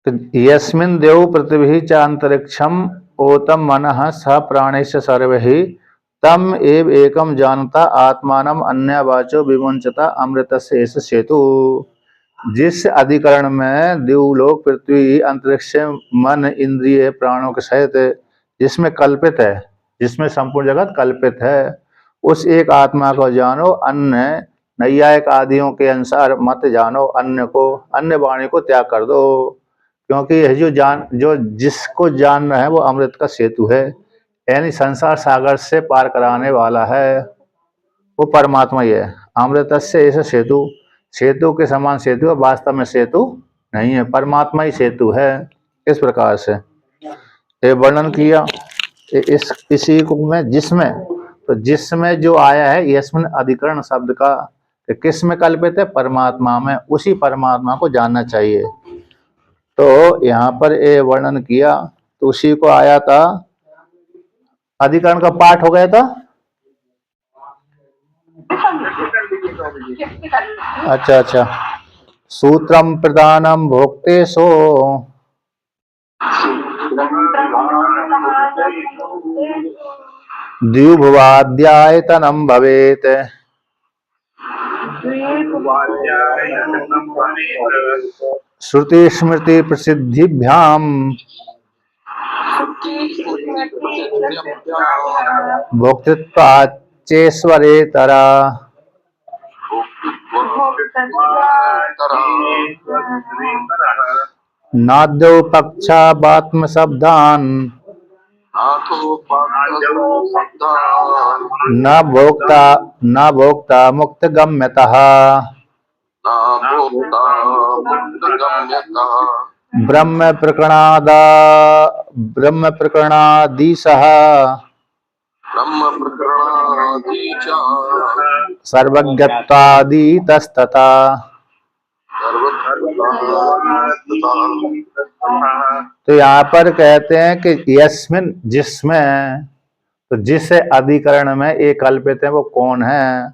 तो यस्मिन् देव पृथ्वी च अंतरिक्षम ओतम मनः स प्राणेश सर्वहि तम एव एकम जानता आत्मानम अन्य वाचो विमुंचता अमृतस्य एष सेतु। जिस अधिकरण में देवलोक पृथ्वी अंतरिक्ष मन इंद्रिय प्राणों के सहित जिसमें कल्पित है, जिसमें संपूर्ण जगत कल्पित है, उस एक आत्मा को जानो, अन्य नैयायिक आदियों के अनुसार मत जानो, अन्य वाणी को त्याग कर दो, क्योंकि यह जो जिसको जानना है वो अमृत का सेतु है, यानी संसार सागर से पार कराने वाला है, वो परमात्मा ही है। अमृत से ऐसे सेतु, सेतु के समान सेतु है, वास्तव में सेतु नहीं है, परमात्मा ही सेतु है। इस प्रकार से ये वर्णन किया। इसी को में जिसमें, तो जिसमें जो आया है यस्मिन अधिकरण शब्द का किस में कल्पित है? परमात्मा में। उसी परमात्मा को जानना चाहिए। तो यहाँ पर ये वर्णन किया, तो उसी को आया था, अधिकरण का पाठ हो गया था। अच्छा अच्छा। सूत्रम प्रधानम भोक्तेषु द्विभुवाद्यायतनम भवेत्। श्रुति स्मृति प्रसिद्धिभ्याम भोक्तृत्वाच्चेश्वरेतरा नाद्यौ पक्षाबात्म शब्दान न भोक्ता मुक्त गम्यतः ब्रह्म प्रकरणादीशः सर्वज्ञत्वादीतस्तथा। तो यहाँ पर कहते हैं कि यस्मिन जिसमें, तो जिस अधिकरण में एक कल्पित है वो कौन है?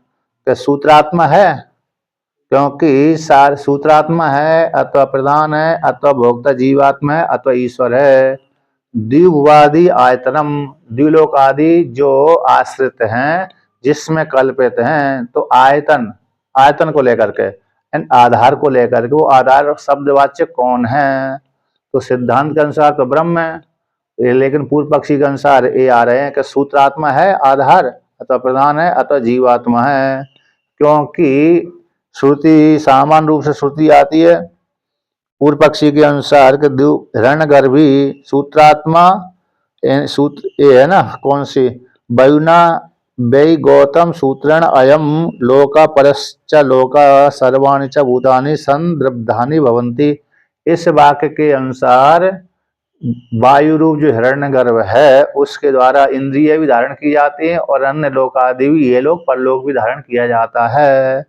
तो सूत्रात्मा है, क्योंकि सार सूत्रात्मा है, अथवा प्रधान है, अथवा भोक्ता जीवात्मा है, अथवा ईश्वर है। द्विभुवादि आयतनम, द्विलोक आदि जो आश्रित हैं जिसमें कल्पित हैं, तो आयतन को लेकर के, आधार को लेकर के, वो आधार शब्दवाच्य कौन है? तो सिद्धांत के अनुसार तो ब्रह्म है, लेकिन पूर्व पक्षी के अनुसार ये आ रहे हैं कि सूत्रात्मा है आधार, अथवा प्रधान है, अथवा जीवात्मा है। क्योंकि श्रुति सामान्य रूप से श्रुति आती है पूर्व पक्षी के अनुसार कि हिरण्यगर्भी सूत्रात्मा, सूत्र ये है ना, कौन सी? वयुना वै गौतम सूत्रण अयम लोका परश्च लोका सर्वाणि च भूतानि संद्रब्धानि भवन्ति। इस वाक्य के अनुसार वायु रूप जो हिरण्यगर्भ है उसके द्वारा इंद्रिय भी धारण की जाती है और अन्य लोक आदि भी, ये लोग परलोक भी धारण किया जाता है।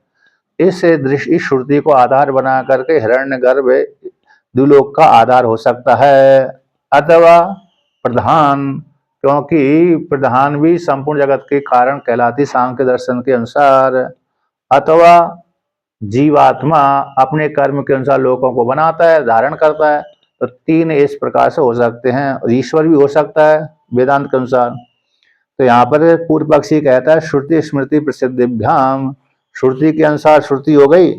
इस दृष्टि श्रुति को आधार बना करके हिरण्यगर्भ द्विलोक का आधार हो सकता है, अथवा प्रधान, क्योंकि प्रधान भी संपूर्ण जगत के कारण कहलाती सांख्य दर्शन के अनुसार, अथवा जीवात्मा अपने कर्म के अनुसार लोगों को बनाता है, धारण करता है। तो तीन इस प्रकार से हो सकते हैं, और ईश्वर भी हो सकता है वेदांत के अनुसार। तो यहाँ पर पूर्व पक्षी कहता है श्रुति स्मृति प्रसिद्धिभ्याम, श्रुति के अनुसार श्रुति हो गई,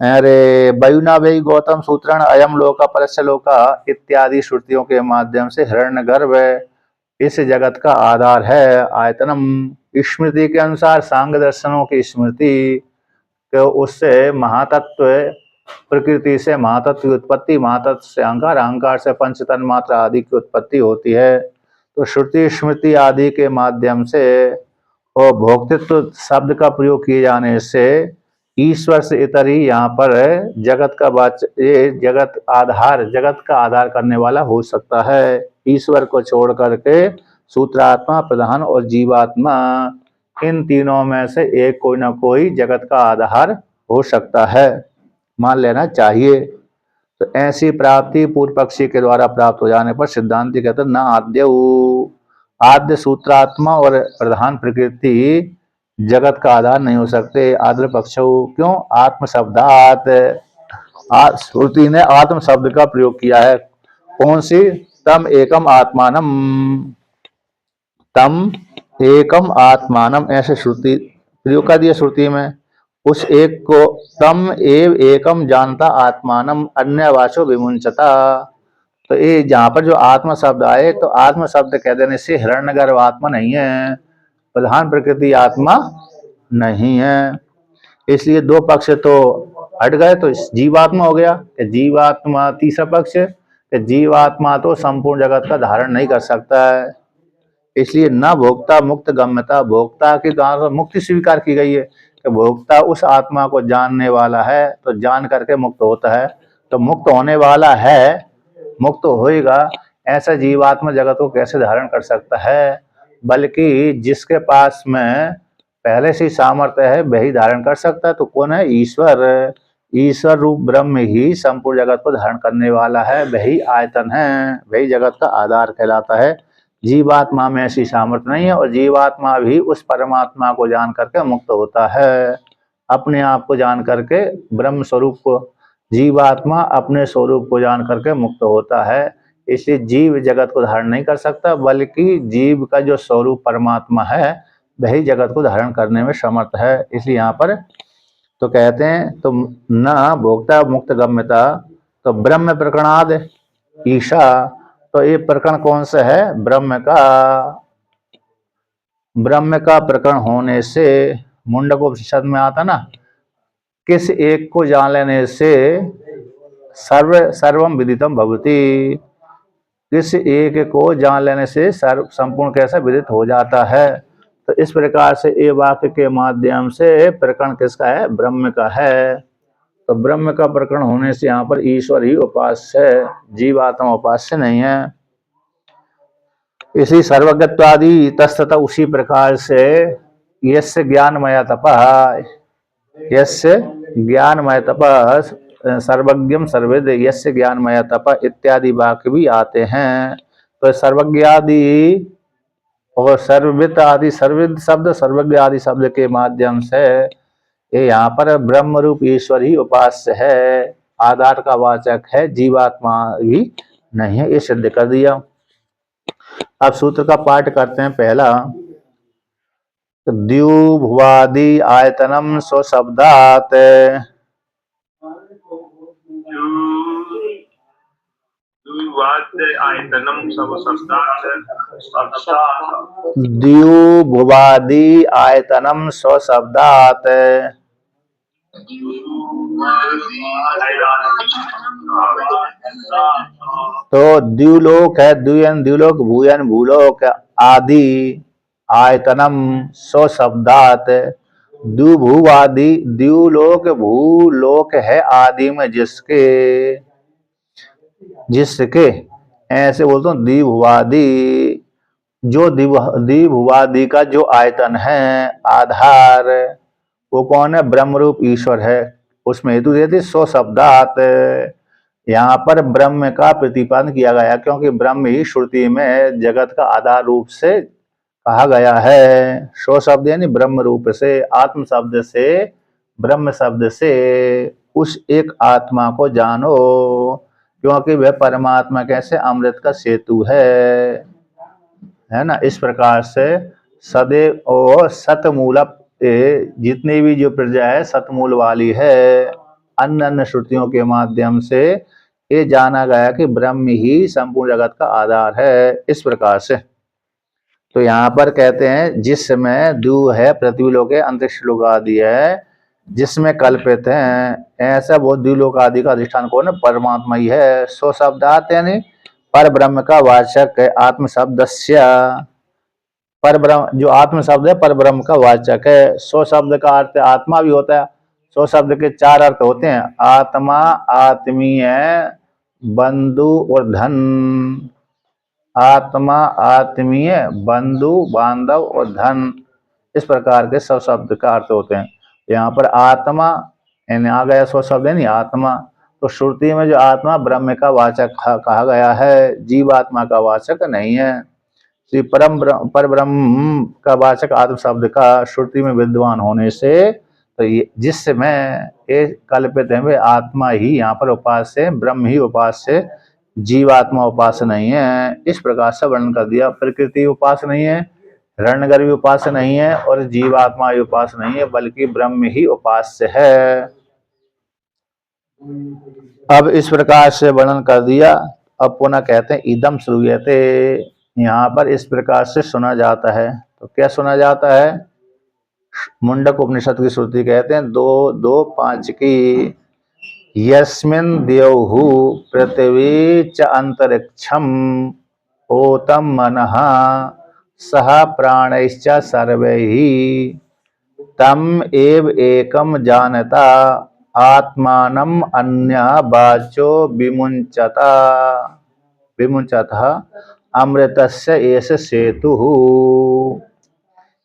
अरे वयुना वै गौतम सूत्रण अयम लोका परस्य लोका इत्यादि श्रुतियों के माध्यम से हिरण्यगर्भ इस जगत का आधार है। आयतनम, स्मृति के अनुसार सांख्य दर्शनों की स्मृति, तो उससे महातत्व प्रकृति से महातत्व की उत्पत्ति, महातत्व से अहंकार, अहंकार से पंचतन मात्रा आदि की उत्पत्ति होती है। तो श्रुति स्मृति आदि के माध्यम से और भोक्तृत्व शब्द का प्रयोग किए जाने से ईश्वर से इतर ही यहाँ पर जगत का ये जगत का आधार करने वाला हो सकता है। ईश्वर को छोड़ करके सूत्रात्मा, प्रधान और जीवात्मा, इन तीनों में से एक कोई ना कोई जगत का आधार हो सकता है, मान लेना चाहिए। तो ऐसी प्राप्ति पूर्व पक्षी के द्वारा प्राप्त हो जाने पर सिद्धांति कहते हैं न आद्य सूत्रात्मा और प्रधान प्रकृति जगत का आधार नहीं हो सकते। आद्य पक्ष क्यों? आत्म शब्दात, श्रुति ने आत्म शब्द का प्रयोग किया है। कौन सी? तम एकम आत्मानम, तम एकम आत्मानम, ऐसे श्रुति प्रयोग कर दिया श्रुति में। उस एक को तम एव एकम जानता आत्मानम अन्य वाचो विमुंचता। तो ये जहां पर जो आत्मा शब्द आए तो आत्मा शब्द कह देने से हिरण्यगर्भ आत्मा नहीं है, प्रधान प्रकृति आत्मा नहीं है। इसलिए दो पक्ष तो हट गए, तो जीवात्मा हो गया। जीवात्मा तीसरा पक्ष, जीवात्मा तो संपूर्ण जगत का धारण नहीं कर सकता है, इसलिए न भोक्ता मुक्त गम्यता, भोक्ता की द्वारा मुक्ति स्वीकार की गई है कि भोक्ता उस आत्मा को जानने वाला है, तो जान करके मुक्त होता है। तो मुक्त होने वाला है, मुक्त होएगा, ऐसा जीवात्मा जगत को कैसे धारण कर सकता है? बल्कि जिसके पास में पहले से सामर्थ्य है वही धारण कर सकता है। तो कौन है? ईश्वर। ईश्वर रूप ब्रह्म ही संपूर्ण जगत को धारण करने वाला है, वही आयतन है, वही जगत का आधार कहलाता है। जीवात्मा में ऐसी सामर्थ्य नहीं है, और जीवात्मा भी उस परमात्मा को जान करके मुक्त होता है, अपने आप को जान करके, ब्रह्म स्वरूप को। जीवात्मा अपने स्वरूप को जान करके मुक्त होता है, इसलिए जीव जगत को धारण नहीं कर सकता, बल्कि जीव का जो स्वरूप परमात्मा है वही जगत को धारण करने में समर्थ है। इसलिए यहाँ पर तो कहते हैं तो न भोक्ता मुक्त गम्यता, तो ब्रह्म प्रकरणाद ईशा, तो ये प्रकरण कौन सा है? ब्रह्म का। ब्रह्म का प्रकरण होने से मुंडकोपनिषद में आता ना, किस एक को जान लेने से सर्वम विदितम भवति, किस एक को जान लेने से संपूर्ण कैसा विदित हो जाता है। तो इस प्रकार से ये वाक्य के माध्यम से प्रकरण किसका है? ब्रह्म का है। तो ब्रह्म का प्रकरण होने से यहाँ पर ईश्वर ही उपास्य है, जीवात्मा उपास्य नहीं है। इसी सर्वज्ञत्वादि तस्ततः उसी प्रकार से यस्य ज्ञानमय तपः, यस्य ज्ञानमय तपः सर्वज्ञम सर्वेद यस्य ज्ञानमय तपः इत्यादि वाक्य भी आते हैं। तो सर्वज्ञादि और सर्वविद आदि, सर्वविद शब्द सर्वज्ञ आदि शब्द के माध्यम से ये यहाँ पर ब्रह्म रूप ईश्वर ही उपास्य है, आधार का वाचक है, जीवात्मा भी नहीं है, ये सिद्ध कर दिया। अब सूत्र का पाठ करते हैं। पहला, द्युभुवादि आयतनम स्वशब्दात्, द्युभुवादि आयतनम स्वशब्दात्, तो द्युलोक है, द्युयन द्युलोक, भूयन भूलोक, आदि आयतनम स्वशब्दात्, द्युभुवादि, द्युलोक भूलोक है आदि में जिसके, जिसके ऐसे बोलते हूँ द्विभुवादि, जो द्विभुवादि का जो आयतन है, आधार, वो कौन है? ब्रह्मरूप ईश्वर है। उसमें हेतु देते स्वशब्दात्, यहाँ पर ब्रह्म का प्रतिपादन किया गया, क्योंकि ब्रह्म ही श्रुति में जगत का आधार रूप से कहा गया है। स्व शब्द यानी ब्रह्म रूप से, आत्म शब्द से, ब्रह्म शब्द से उस एक आत्मा को जानो, क्योंकि वह परमात्मा कैसे अमृत का सेतु है ना। इस प्रकार से सदैव और सतमूल, जितनी भी जो प्रजा है सतमूल वाली है, अन्य अन्य श्रुतियों के माध्यम से ये जाना गया कि ब्रह्म ही संपूर्ण जगत का आधार है। इस प्रकार से तो यहाँ पर कहते हैं जिसमें द्यू है, पृथ्वी लोक है, अंतरिक्ष लोक आदि है, जिसमें कल्पित हैं, ऐसा वो द्व्युलोक आदि का अधिष्ठान कौन है? परमात्मा ही है। सो शब्दात यानी पर ब्रह्म का वाचक है, आत्म शब्दस्य, पर ब्रह्म जो आत्म शब्द है पर ब्रह्म का वाचक है। सो शब्द का अर्थ आत्मा भी होता है। सो शब्द के चार अर्थ होते हैं, आत्मा, आत्मीय, बंधु और धन। आत्मा, आत्मीय, बंधु, बांधव और धन, इस प्रकार के सब शब्द का अर्थ होते हैं। यहाँ पर आत्मा यानी आ गया स्व शब्द यानी आत्मा, तो श्रुति में जो आत्मा ब्रह्म का वाचक कहा गया है, जीवात्मा का वाचक नहीं है। श्री पर ब्रह्म का वाचक आत्म शब्द का श्रुति में विद्वान होने से, तो ये जिसमें ये कल्पित है वे आत्मा ही यहाँ पर उपास्य है, ब्रह्म ही उपास्य है, जीवात्मा उपास्य नहीं है। इस प्रकार से वर्णन कर दिया। प्रकृति उपास्य नहीं है, हिरण्यगर्भ भी उपास्य नहीं है और जीवात्मा भी उपास्य नहीं है, बल्कि ब्रह्म ही उपास्य है। अब इस प्रकार से वर्णन कर दिया। अब पुनः कहते हैं इदम श्रूयते, यहाँ पर इस प्रकार से सुना जाता है। तो क्या सुना जाता है? मुंडक उपनिषद की श्रुति कहते हैं 2:2:5 की, यस्मिन् द्यौः पृथ्वी च अंतरिक्षम ओतम मनः सह प्राणैश्च सर्वैः तम एव एकम जानता आत्मानम अन्य वाचो विमुंचतः अमृतस्य एष सेतुः।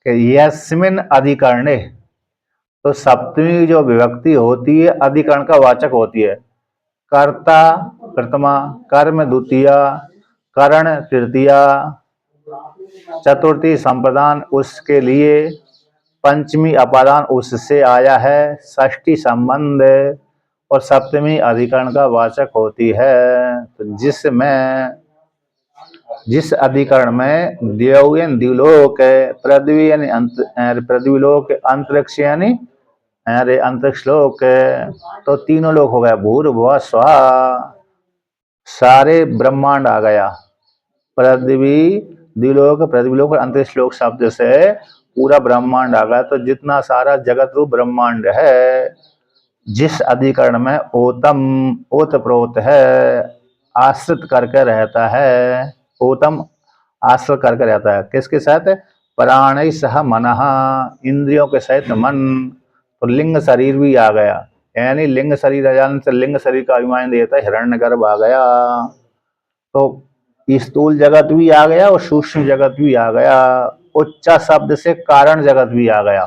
यस्मिन् अधिकरणे, तो सप्तमी जो विभक्ति होती है अधिकरण का वाचक होती है। कर्ता प्रथमा, कर्म द्वितीया, करण तृतीया, चतुर्थी संप्रदान उसके लिए, पंचमी अपादान उससे आया है, षष्ठी संबंध और सप्तमी अधिकरण का वाचक होती है। तो जिस अधिकरण में द्यौ यानी द्युलोक, पृथ्वी यानी पृथ्वीलोक, अंतरिक्ष यानी अरे अंतरिक्ष लोक, तो तीनों लोक हो गया, भूर्भुवः स्वः, सारे ब्रह्मांड आ गया। पृथ्वी, द्युलोक, पृथ्वीलोक और अंतरिक्ष लोक शब्द से पूरा ब्रह्मांड आ गया। तो जितना सारा जगत रूप ब्रह्मांड है, जिस अधिकरण में ओतम, ओतप्रोत है, आश्रित करके रहता है, ओतम आश्रित करके रहता है, किसके साथ? प्राणै सह मनः, इंद्रियों के सहित मन। तो लिंग शरीर भी आ गया, यानी लिंग शरीर आ जाने से लिंग शरीर का अभिमान देता है, हिरण्यगर्भ आ गया। तो स्थूल जगत भी आ गया और सूक्ष्म जगत भी आ गया। उच्च शब्द से कारण जगत भी आ गया।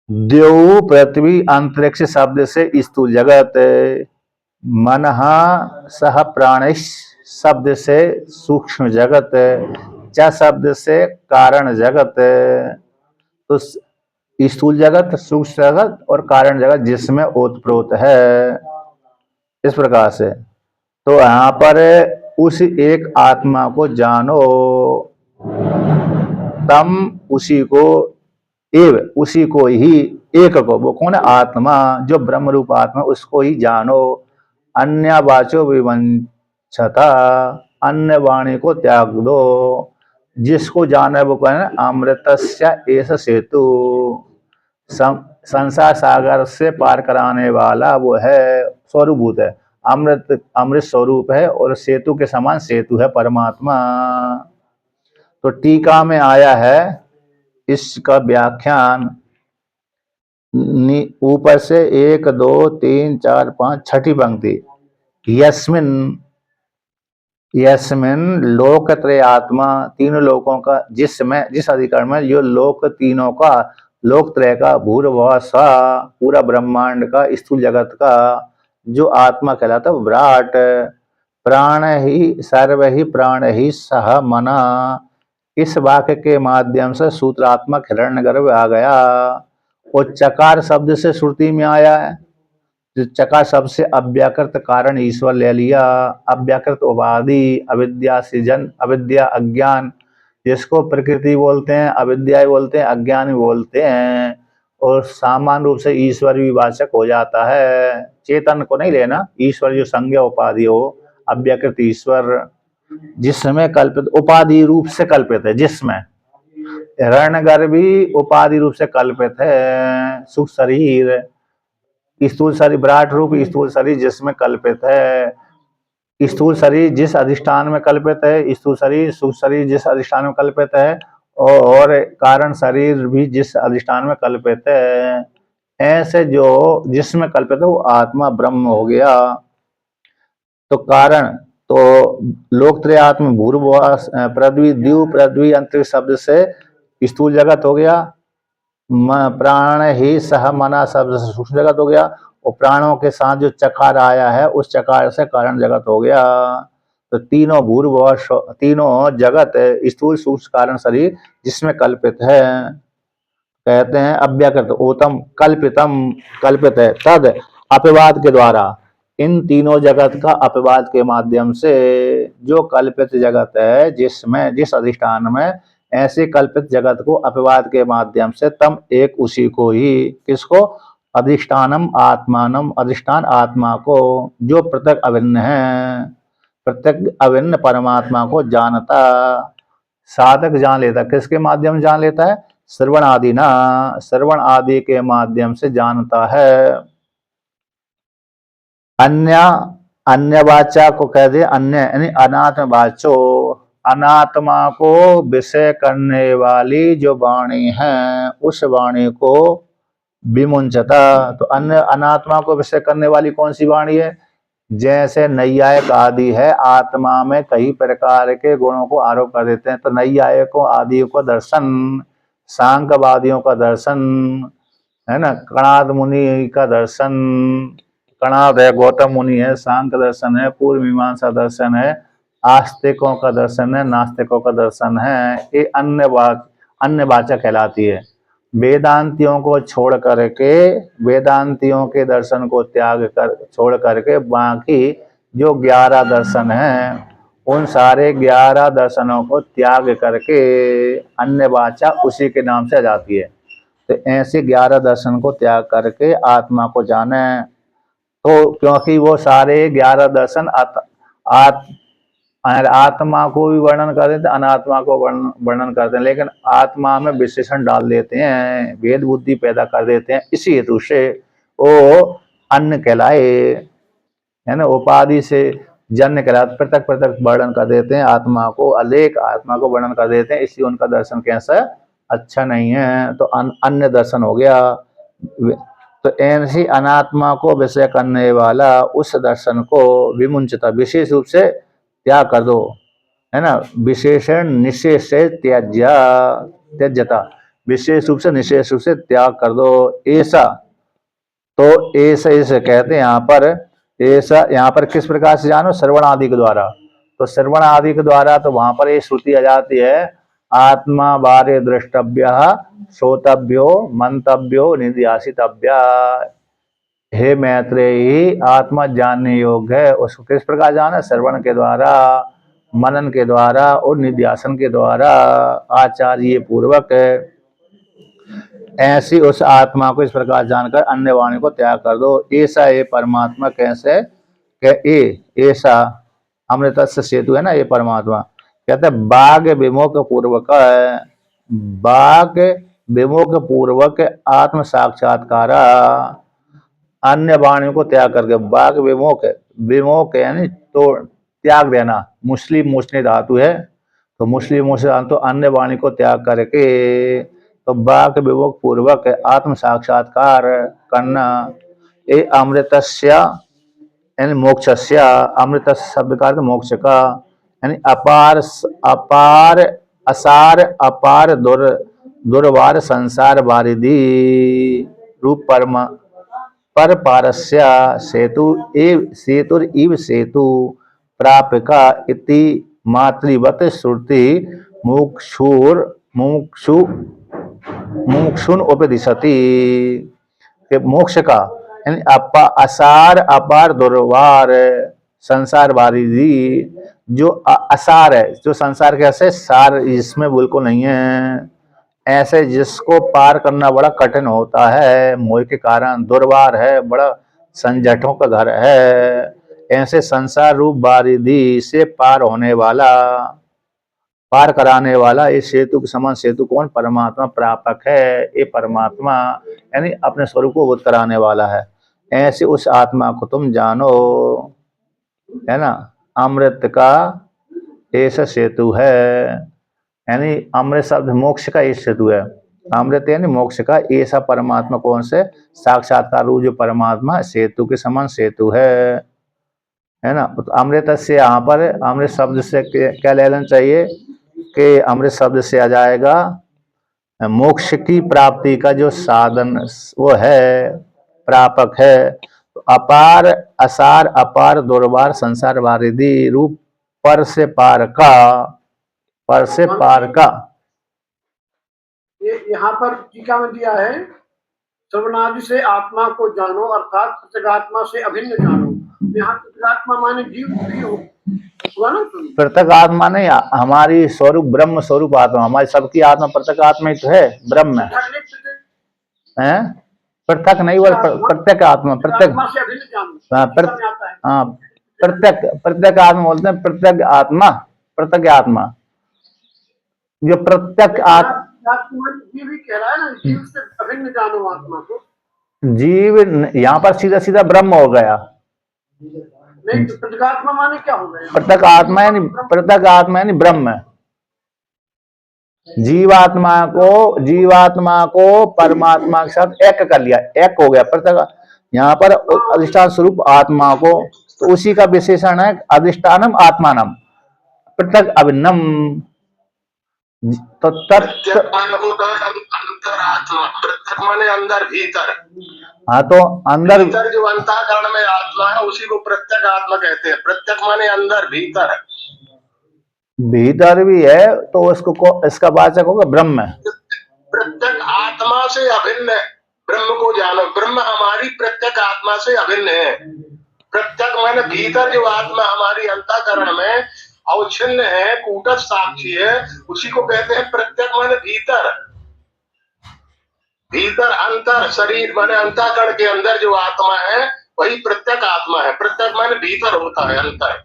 द्यौ पृथ्वी अंतरिक्ष शब्द से स्थूल जगत, मनः सह प्राणिश शब्द से सूक्ष्म जगत, च शब्द से कारण जगत। तो स्थूल जगत, सूक्ष्म जगत और कारण जगत जिसमें ओतप्रोत है, इस प्रकार से। तो यहाँ पर उस एक आत्मा को जानो, तम उसी को, एव उसी को ही, एक को, वो कौन है? आत्मा, जो ब्रह्म रूप आत्मा, उसको ही जानो। अन्य वाचो विवंचता, अन्य वाणी को त्याग दो। जिसको जाना है वो कौन है? अमृतस्य एष सेतु, संसार सागर से पार कराने वाला वो है, स्वरूपभूत है, अमृत, अमृत स्वरूप है और सेतु के समान सेतु है परमात्मा। तो टीका में आया है इसका व्याख्यान, ऊपर से 1 2 3 4 5 छठी पंक्ति, यस्मिन, यस्मिन लोकत्रय आत्मा, तीनों लोकों का, जिसमें, जिस अधिकरण में जो लोक तीनों का, लोकत्रय का, भूर्भुवः स्वः पूरा ब्रह्मांड का, स्थूल जगत का जो आत्मा कहलाता है विराट, प्राण ही सर्व ही प्राण ही सह मना, इस वाक्य के माध्यम से सूत्रात्मक हिरण्यगर्भ आ गया। और चकार शब्द से श्रुति में आया है। चकार शब्द से अव्याकृत कारण ईश्वर ले लिया, अव्याकृत उपाधि, अविद्या सृजन, अविद्या अज्ञान, जिसको प्रकृति बोलते हैं, अविद्या बोलते हैं, अज्ञान बोलते हैं। और सामान्य रूप से ईश्वर भी वाचक हो जाता है, चेतन को नहीं लेना, ईश्वर जो संज्ञा उपाधि हो, अव्याकृत ईश्वर जिसमें कल्पित, उपाधि रूप से कल्पित है, जिसमें हिरण्यगर्भ भी उपाधि रूप से कल्पित है, सुख शरीर, स्थूल शरीर विराट रूप स्थूल शरीर जिसमें कल्पित है, स्थूल शरीर जिस अधिष्ठान में कल्पित है, स्थूल शरीर, सूक्ष्म शरीर जिस अधिष्ठान में कल्पित है, और कारण शरीर भी जिस अधिष्ठान में कल्पित है। ऐसे जो जिसमें कल्पित है वो आत्मा ब्रह्म हो गया। तो कारण, तो लोकत्रय आत्मा भूर्भुवः पृथ्वी, द्यू पृथ्वी अंतरिक्ष शब्द से स्थूल जगत हो गया, प्राण ही सह मना शब्द से सूक्ष्म जगत हो गया, और प्राणों के साथ जो चकार आया है उस चकार से कारण जगत हो गया। तो तीनों भूर्भुवः, तीनों जगत स्थूल सूक्ष्म कारण शरीर जिसमें कल्पित है, कहते हैं अव्याकृत, ओतम कल्पितम, कल्पित है, तद अपवाद के द्वारा, इन तीनों जगत का अपवाद के माध्यम से जो कल्पित जगत है, जिसमें जिस अधिष्ठान में ऐसे कल्पित जगत को अपवाद के माध्यम से तम एक उसी को ही, किसको, अधिष्ठानम आत्मानम, अधिष्ठान आत्मा को, जो पृथक अभिन्न है, पृथक अभिन्न परमात्मा को जानता, साधक जान लेता। किसके माध्यम जान लेता है? श्रवण आदि ना, श्रवण आदि के माध्यम से जानता है। अन्य, अन्य वाचा को कह दे अन्य, यानी अनात्म वाचो, अनात्मा को विषय करने वाली जो वाणी है, उस वाणी को विमुंचता। तो अन्य अनात्मा को विषय करने वाली कौन सी वाणी है? जैसे नैयायिक आदि है, आत्मा में कई प्रकार के गुणों को आरोप कर देते हैं, तो नैयायिकों आदि को दर्शन, सांख्यवादियों का दर्शन है ना, कणाद मुनि का दर्शन, कणाद है, गौतम मुनि है, सांख्य दर्शन है, पूर्व मीमांसा दर्शन है, आस्तिकों का दर्शन है, नास्तिकों का दर्शन है, ये अन्य वाचा कहलाती है। वेदांतियों को छोड़ करके, वेदांतियों के दर्शन को त्याग कर, छोड़ करके बाकी जो 11 दर्शन हैं, उन सारे 11 दर्शनों को त्याग करके अन्य वाचा उसी के नाम से आ जाती है। तो ऐसे 11 दर्शन को त्याग करके आत्मा को जाने, तो क्योंकि वो सारे 11 दर्शन आत्मा को भी वर्णन कर देते हैं, अनात्मा को वर्णन करते हैं, लेकिन आत्मा में विशेषण डाल देते हैं, भेद बुद्धि पैदा कर देते हैं, इसी हेतु से वो अन्य कहलाए, है ना, उपाधि से जन्य कहलाते, पृथक पृथक वर्णन कर देते हैं आत्मा को, अलेख आत्मा को वर्णन कर देते हैं, इसलिए उनका दर्शन कैसा अच्छा नहीं है, तो अन्य दर्शन हो गया। तो ऐसी अनात्मा को विषय करने वाला उस दर्शन को विमुंचता, विशेष रूप से त्याग कर दो, है ना, विशेषण निशेष से त्यज्यता, विशेष रूप से निशेष रूप से त्याग कर दो, ऐसा। तो ऐसा ऐसे कहते हैं यहाँ पर, ऐसा यहाँ पर किस प्रकार से जानो? श्रवण आदि के द्वारा। तो श्रवण आदि के द्वारा तो वहां पर ये श्रुति आ जाती है, आत्मा बारे द्रष्टव्य, श्रोतव्यो, मंतव्यो, निध्यासितव्या। हे मैत्रेयी, आत्मा जानने योग्य है, उसको किस प्रकार जाना? श्रवण के द्वारा, मनन के द्वारा और निध्यासन के द्वारा, आचार्य पूर्वक। ऐसी उस आत्मा को इस प्रकार जानकर अन्य वाणी को त्याग कर दो। ऐसा ये परमात्मा कैसे? ऐसा अमृत सेतु है ना ये परमात्मा, कहते हैं बाघ विमुख पूर्वक, बाघ विमुख पूर्वक आत्म साक्षात्कार, अन्य वाणियों को त्याग करके, बाघ विमुख, विमुख यानी तो त्याग देना, मुस्लिम मुस्लिम धातु है, तो मुस्लिम मुस्लिम तो अन्य वाणी को त्याग करके, तो बाघ विमुख पूर्वक आत्म साक्षात्कार करना। ये अमृतस्य यानी मोक्षस्य, अमृत शब्द का अर्थ मोक्ष का, यानी अपार अपार असार अपार दुर्वार संसार वारिधि रूप परमा पर पारस्य सेतु एव सेतुर इव सेतु प्रापिका इति मातृवत श्रुति मुक्षुर मुक्षु मुक्षुन उपदिशति। मोक्ष का यानी असार अपार दुर्वार संसार वारिधि, जो असार है, जो संसार कैसे सार इसमें बिल्कुल नहीं है, ऐसे जिसको पार करना बड़ा कठिन होता है मोह के कारण, दुर्वार है, बड़ा संजटों का घर है, ऐसे संसार रूप वारिधि से पार होने वाला, पार कराने वाला इस सेतु के समान सेतु कौन? परमात्मा प्रापक है। ये परमात्मा यानी अपने स्वरूप को बोध कराने वाला है, ऐसे उस आत्मा को तुम जानो, है ना। अमृत का ऐसा सेतु है, यानी अमृत शब्द मोक्ष का एक सेतु है, अमृत यानी मोक्ष का, ऐसा परमात्मा कौन से? साक्षात्कार रूप जो परमात्मा सेतु के समान सेतु है ना। तो अमृत से यहाँ पर अमृत शब्द से क्या ले लेना चाहिए कि अमृत शब्द से आ जाएगा मोक्ष की प्राप्ति का जो साधन वो है, प्रापक है। तो अपार असार अपार दुर्वार संसार वारिधि रूप पर से पार का, पर से पार का, ये यहाँ पर टीका में दिया है, श्रवणादि से आत्मा को जानो, अर्थात प्रत्यगात्मा से अभिन्न जानो। यहाँ प्रत्यगात्मा माने जीव भी हो हुआ ना तुम पृथक आत्मा नहीं, हमारी स्वरूप ब्रह्म स्वरूप आत्मा, हमारी सबकी आत्मा पृथक आत्मा ही तो है, ब्रह्म है, पृथक नहीं, वो प्रत्येक आत्मा, प्रत्येक, आत्मा से अभिन्न जान हाँ, गीता में आता है। हाँ, प्रत्येक प्रत्येक आत्मा बोलते हैं, प्रत्येक आत्मा, प्रत्येक आत्मा, जो प्रत्येक आत्मा ये भी कह रहा है ना, जीव से अभिन्न जानो आत्मा को। जीव यहाँ पर सीधा सीधा ब्रह्म हो गया। नहीं तो प्रत्यगात्मा माने क्या हो गया? प्रत्येक आत्मा यानी ब्रह्म है। जीवात्मा को परमात्मा के साथ एक कर लिया, एक हो गया प्रत्येक। यहाँ पर अधिष्ठान स्वरूप आत्मा को, तो उसी का विशेषण है अधिष्ठानम आत्मानम पृथक अभिन्नम। तो प्रत्येक अंतरात्मा, प्रत्येक माने अंदर भीतर। हाँ, तो अंदर भीतर जो अंतःकरण में आत्मा है उसी को प्रत्येक आत्मा कहते हैं। प्रत्येक माने अंदर भीतर, भीतर भी है, तो उसको इसका वाचक होगा ब्रह्म। प्रत्येक आत्मा से अभिन्न है। ब्रह्म को जानो, ब्रह्म हमारी प्रत्येक आत्मा से अभिन्न है। प्रत्येक माने भीतर जो आत्मा हमारी अंतःकरण में अवच्छिन्न है, कूटस्थ साक्षी है, उसी को कहते हैं प्रत्येक माने भीतर। भीतर अंतर शरीर माने अंतःकरण के अंदर जो आत्मा है वही प्रत्येक आत्मा है। प्रत्येक माने भीतर होता है, अंतर।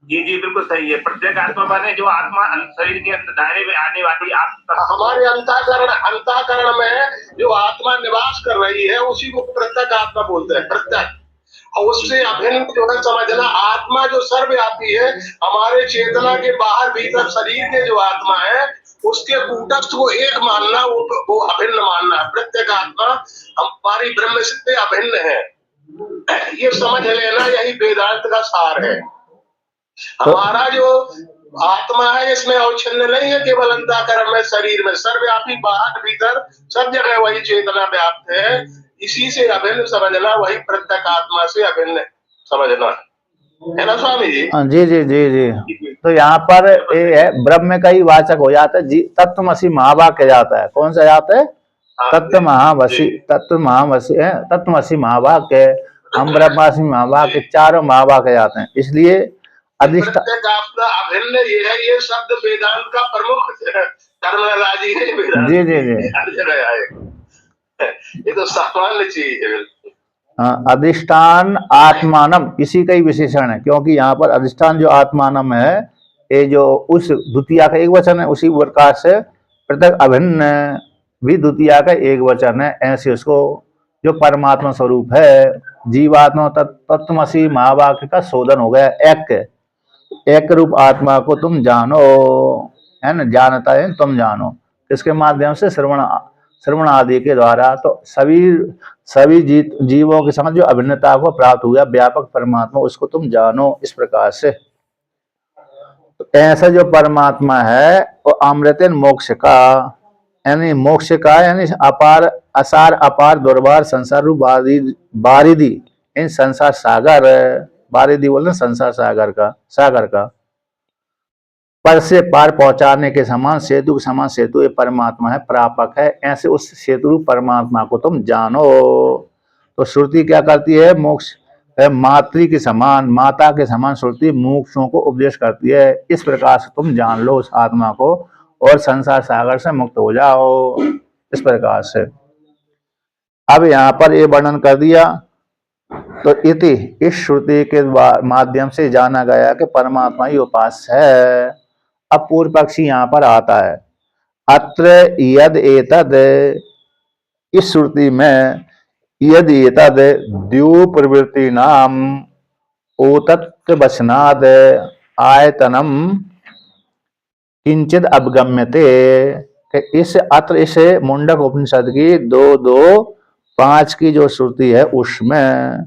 जी जी बिल्कुल सही है। प्रत्येक आत्मा माने जो आत्मा शरीर के अंदर दायरे में आने वाली आत्मा, हमारे अंतःकरण में जो आत्मा निवास कर रही है उसी को प्रत्येक आत्मा बोलते हैं। प्रत्येक, और उससे अभिन्न जो है समझना, आत्मा जो सर्वव्यापी है, हमारे चेतना के बाहर भीतर शरीर के जो आत्मा है उसके कूटस्थ को एक मानना, वो अभिन्न मानना है। प्रत्येक आत्मा हमारी ब्रह्म से अभिन्न है, ये समझ लेना, यही वेदांत का सार है। हमारा जो आत्मा है इसमें अवच्छिन्न नहीं है, केवल अंतःकरण में शरीर में, सर्वव्यापी बाहर भीतर सब जगह वही चेतना व्याप्त है। इसी से अभिन्न समझना, वही प्रत्येक आत्मा से अभिन्न समझना है ना स्वामी जी? जी जी जी जी। तो यहाँ पर ये है, ब्रह्म का ही वाचक हो जाता है, जी तत्वमसि महावाक्य जाता है। कौन सा जाता है? तत्व महावसी, तत्व महावसी है, तत्वमसि महावाक्य, हम ब्रह्मासि महावाक्य, चारों महावाक्य जाते हैं। इसलिए प्रत्येक आत्मा अभिन्न ये है, ये शब्द वेदांत का प्रमुख टर्मिनोलॉजी है। वेदांत जी जी जी, हर जगह आए, ये तो सामान्य चीज है। अधिष्ठान आत्मानम इसी का ही विशेषण है, क्योंकि यहाँ पर अधिष्ठान जो आत्मानम है, ये जो उस द्वितीया का एक वचन है, उसी प्रकार से पृथक अभिन्न भी द्वितीया का एक वचन है। ऐसे उसको जो परमात्मा स्वरूप है, जीवात्मा तत्वमसि महावाक्य का शोधन हो गया। एक रूप आत्मा को तुम जानो, है ना, जानता है तुम जानो, इसके माध्यम से श्रवण आदि के द्वारा। तो सभी जीवों के साथ जो अभिन्नता को प्राप्त हुआ व्यापक परमात्मा, उसको तुम जानो इस प्रकार से। तो ऐसा जो परमात्मा है वो अमृतेन मोक्ष का, यानी मोक्ष का, यानी अपार असार अपार दुर्बार संसार रूप बारिदी, इन संसार सागर, बारिदी बोलते संसार सागर का पर से पार पहुंचाने के समान, सेतु के समान सेतु ये परमात्मा है, प्रापक है। ऐसे उस सेतु परमात्मा को तुम जानो। तो श्रुति क्या करती है? मोक्ष मातृ के समान, माता के समान श्रुति मोक्षों को उपदेश करती है। इस प्रकार से तुम जान लो उस आत्मा को और संसार सागर से मुक्त हो जाओ, इस प्रकार से। अब यहाँ पर ये वर्णन कर दिया। तो इति, इस श्रुति के माध्यम से जाना गया कि परमात्मा ही उपास्य है। अब पूर्व पक्षी यहाँ पर आता है, अत्र यद एतद, इस श्रुति में यद एतद द्यू प्रवृत्ति नाम ओतत्व वचनाद आयतनम किंचित अवगम्यते। इस अत्र, इस मुंडक उपनिषद की 2:2:5 की जो श्रुति है, उसमें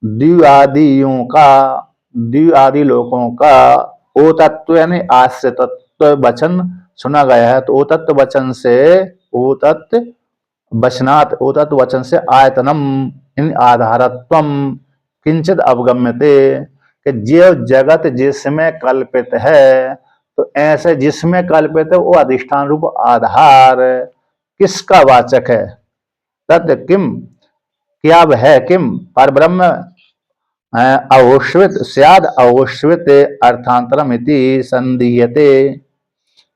द्विआदियों का, द्विआदि लोगों का ओ तत्व यानी आश्रय तत्व वचन सुना गया है। तो ओ तत्व वचन से, ओ तत्व वचनात्, ओ तत्व वचन से आयतनम इन आधारत्वम किंचित अवगम्यते, कि जो जगत जिसमें कल्पित है, तो ऐसे जिसमें कल्पित है वो अधिष्ठान रूप आधार किसका वाचक है? तत् किम, क्या है? किम पर ब्रह्म अवोश्वित स्याद अवोश्वित अर्थांतरम इति संदीयते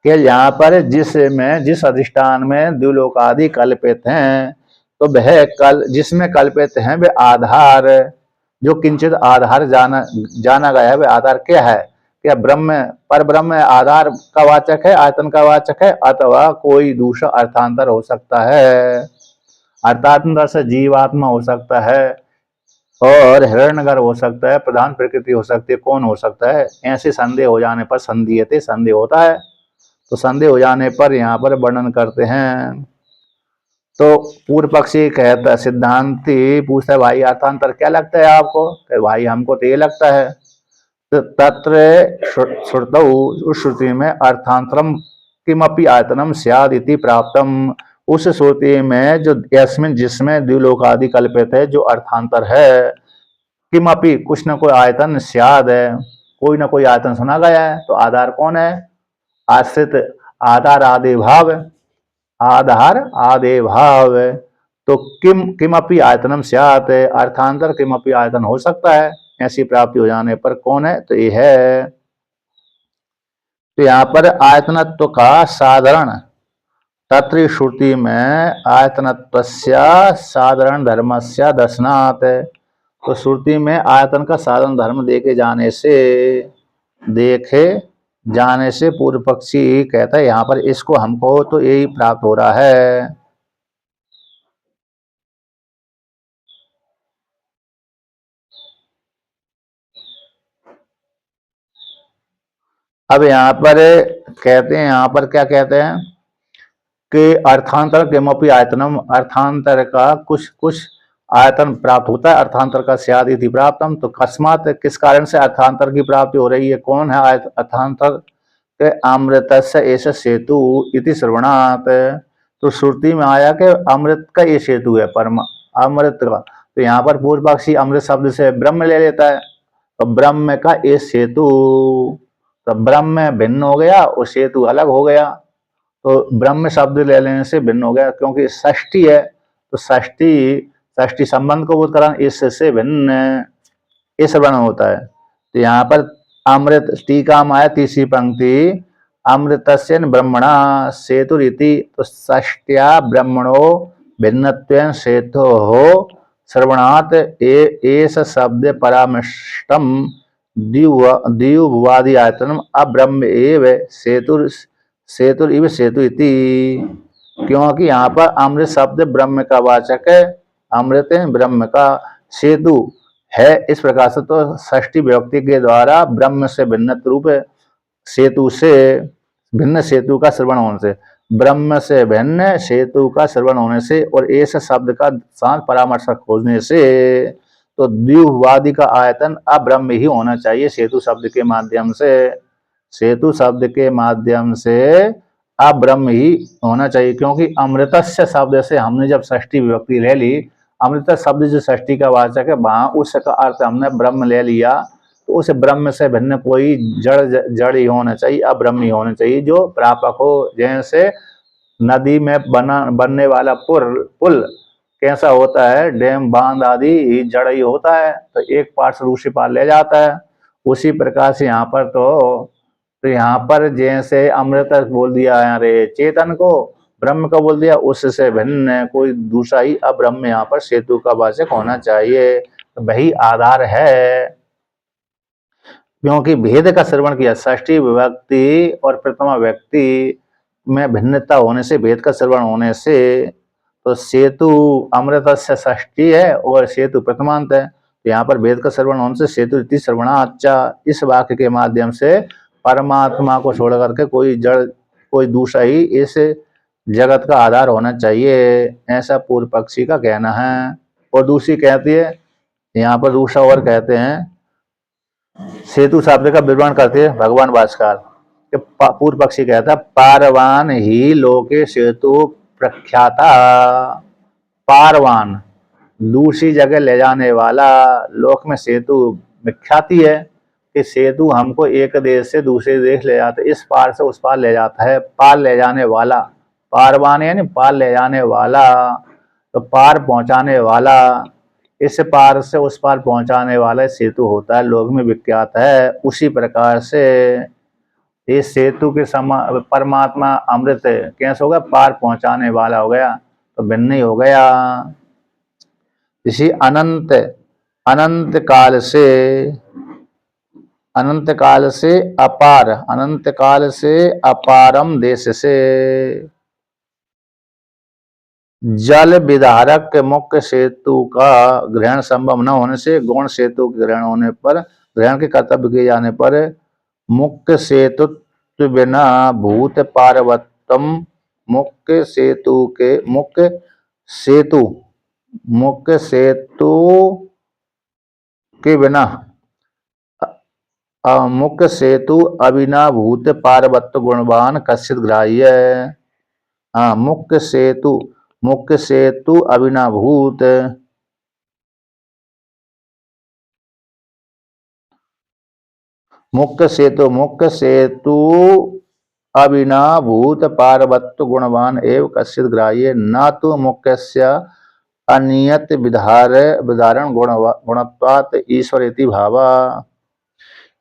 कि यहाँ पर जिस अधिष्ठान में द्विलोकादि कल्पित हैं, तो वह जिसमें कल्पित हैं वे आधार, जो किंचित आधार जाना गया है, वह आधार क्या है? क्या ब्रह्म, पर ब्रह्म आधार का वाचक है, आयतन का वाचक है, अथवा कोई दूसरा अर्थांतर हो सकता है। अर्थांतर से जीवात्मा हो सकता है और हिरण्यगर्भ हो सकता है, प्रधान प्रकृति हो सकती है, कौन हो सकता है? ऐसे संदेह हो जाने पर संदेहते संदेह होता है। तो संदेह हो जाने पर यहाँ पर वर्णन करते हैं। तो पूर्व पक्षी कहता, सिद्धांती पूछता है भाई अर्थांतर क्या लगता है आपको? तो भाई हमको तो ये लगता है। तो तत्र श्रुतौ, उस श्रुति में अर्थांतरम किमपि आयतनम स्याद इति प्राप्तम, उस श्रुति में जो यस्मिन जिसमें द्विलोकादि कल्पित है, जो अर्थांतर है, किमपि कुछ न कोई आयतन स्याद है, कोई न कोई आयतन सुना गया है। तो आधार कौन है? आश्रित, आधार आदि भाव, आधार आदि भाव। तो किमपि आयतनम स्यात्, अर्थांतर किमपि आयतन हो सकता है, ऐसी प्राप्ति हो जाने पर कौन है? तो ये है। तो यहाँ पर आयतनत्व का साधारण, तत्र श्रुति में आयतनत्वस्य साधारण धर्मस्य दर्शनात्, तो श्रुति में आयतन का साधारण धर्म देखे जाने से पूर्व पक्षी कहता है यहाँ पर इसको हमको तो यही प्राप्त हो रहा है। अब यहाँ पर कहते हैं, यहाँ पर क्या कहते हैं कि अर्थांतर किमपि आयतनम, अर्थांतर का कुछ आयतन प्राप्त होता है, अर्थांतर का स्याद इति प्राप्तम। तो कस्मात, किस कारण से अर्थांतर की प्राप्ति हो रही है? कौन है अर्थांतर? के अमृतस्य एष सेतु इति श्रवणात्, तो श्रुति में आया कि अमृत का ये सेतु है, परम अमृत का। तो यहाँ पर पूर्व पक्षी अमृत शब्द से ब्रह्म ले लेता है, तो ब्रह्म का ये सेतु, तो ब्रह्म भिन्न हो गया और सेतु अलग हो गया। तो ब्रह्म शब्द ले लेने से भिन्न हो गया, क्योंकि षष्ठी है, तो षष्ठी संबंध को बोध करा, इससे भिन्न इस वर्ण होता है। तो यहाँ पर अमृत, टीका में आया तीसरी पंक्ति, अमृतस्य ब्रह्मणा सेतुरिति, तो षष्ट्या ब्रह्मणो भिन्नत्वेन सेतोः श्रवणात् एष शब्द परामृष्टम द्विभुवादि आयतनम अब्रह्म एव सेतुर इव सेतु इति, क्योंकि यहाँ पर अमृत शब्द ब्रह्म का वाचक है, अमृत ब्रह्म का सेतु है। इस प्रकार से तो षष्ठी विभक्ति के द्वारा ब्रह्म से भिन्न रूप सेतु से भिन्न सेतु का श्रवण होने से, ब्रह्म से भिन्न सेतु का श्रवण होने से और ऐसे शब्द का साथ परामर्शक खोजने से, तो द्विभुवादि का आयतन अब्रह्म ही होना चाहिए। सेतु शब्द के माध्यम से, सेतु शब्द के माध्यम से अब्रह्म ही होना चाहिए, क्योंकि अमृतस्य शब्द से हमने जब षष्ठी विभक्ति ले ली, अमृत शब्द जो षष्ठी का वाचक है, वहां उसका अर्थ हमने ब्रह्म ले लिया, तो उस ब्रह्म से भिन्न कोई जड़ ही होना चाहिए, अब्रह्म ही होना चाहिए जो प्रापक हो। जैसे नदी में बनने वाला पुल कैसा होता है, डैम बांध आदि ही जड़ ही होता है, तो एक पार से दूसरी पार ले जाता है। उसी प्रकार से यहाँ पर तो यहाँ पर जैसे अमृत बोल दिया है अरे चेतन को, ब्रह्म का बोल दिया, उससे भिन्न कोई दूसरा ही अब्रह्म यहाँ पर सेतु का वाचक होना चाहिए, तो वही आधार है। क्योंकि भेद का श्रवण किया, षष्ठी विभक्ति और प्रथमा व्यक्ति में भिन्नता होने से, भेद का श्रवण होने से, तो सेतु अमृत से षष्ठी है और सेतु प्रथमांत है, तो यहाँ पर भेद का श्रवण होने से सेतु इति श्रवणाच्चा, इस वाक्य के माध्यम से परमात्मा को छोड़ करके कोई जड़, कोई दूसरा ही इस जगत का आधार होना चाहिए, ऐसा पूर्व पक्षी का कहना है। और दूसरी कहती है, यहाँ पर दूसरा और कहते हैं, सेतु शब्द का विवरण करते हैं भगवान भास्कर, पूर्व पक्षी कहता है पारवान ही लोके सेतु प्रख्याता, पारवान दूसरी जगह ले जाने वाला, लोक में सेतु विख्याति है कि सेतु हमको एक देश से दूसरे देश ले जाता है, इस पार से उस पार ले जाता है, पार ले जाने वाला, पारवान यानी पार ले जाने वाला, तो पार पहुंचाने वाला। इस पार से उस पार पहुंचाने वाला सेतु होता है, लोक में विख्यात है। उसी प्रकार से इस सेतु के समा परमात्मा अमृत कैसे हो गया, पार पहुंचाने वाला हो गया, तो भिन्न ही हो गया। इसी अनंत अनंत काल से अपार, अनंत काल से अपारम देश से जल विदारक के मुख्य सेतु का ग्रहण संभव न होने से गौण सेतु के ग्रहण होने पर, ग्रहण के कर्तव्य किए जाने पर मुख्य सेतु बिना भूत पार्वतम, मुख्य सेतु के बिना मुख्य सेतु अबिना भूत पार्वत्य गुणवान कश्चित ग्राह्य। हाँ, मुख्य सेतु अबिनाभूत, मुख्य सेतु अबिनाभूत पार्वत्य गुणवान एवं कश्चित ग्राह्य, न तो मुख्यस्य अनियत विधारण गुणत्वात् ईश्वर इति भावा।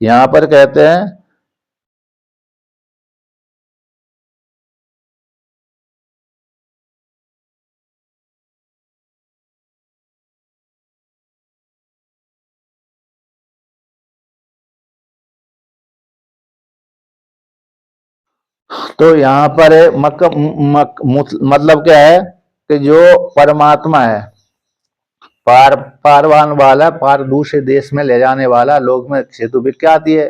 यहाँ पर कहते हैं तो यहाँ पर मतलब क्या है कि जो परमात्मा है, पारवान वाला, पार दूसरे देश में ले जाने वाला, लोक में सेतु विख्यात है।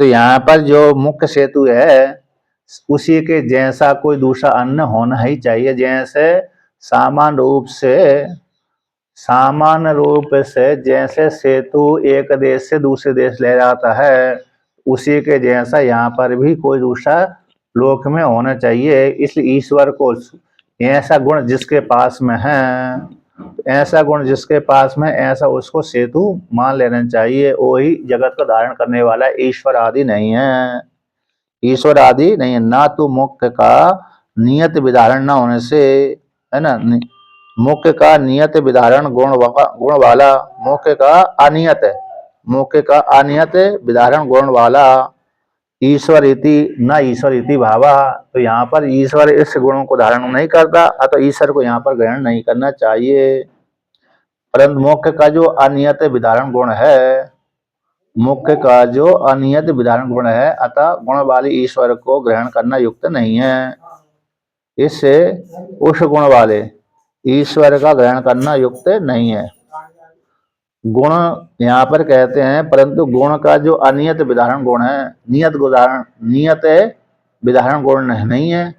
तो यहाँ पर जो मुख्य सेतु है उसी के जैसा कोई दूसरा अन्य होना ही चाहिए। जैसे सामान्य रूप से जैसे सेतु एक देश से दूसरे देश ले जाता है, उसी के जैसा यहाँ पर भी कोई दूसरा लोक में होना चाहिए। इसलिए ईश्वर को ऐसा गुण जिसके पास में है, ऐसा गुण जिसके पास में, ऐसा उसको सेतु मान लेना चाहिए। वही जगत को धारण करने वाला, ईश्वर आदि नहीं है, ईश्वर आदि नहीं है। ना तो मुख्य का नियत विधारण न होने से, है ना, मुख्य का नियत विधारण गुण वाला, मुख्य का अनियत विधारण गुण वाला ईश्वर इति भावा। तो यहाँ पर ईश्वर इस गुणों को धारण नहीं करता, अतः ईश्वर को यहाँ पर ग्रहण नहीं करना चाहिए। परंतु मुख्य का जो अनियत विधारण गुण है, अतः गुण वाले ईश्वर को ग्रहण करना युक्त नहीं है। इससे उस गुण वाले ईश्वर का ग्रहण करना युक्त नहीं है। गुण यहाँ पर कहते हैं, परंतु गुण का जो अनियत विधारण गुण है, नियत विधारण गुण नहीं है,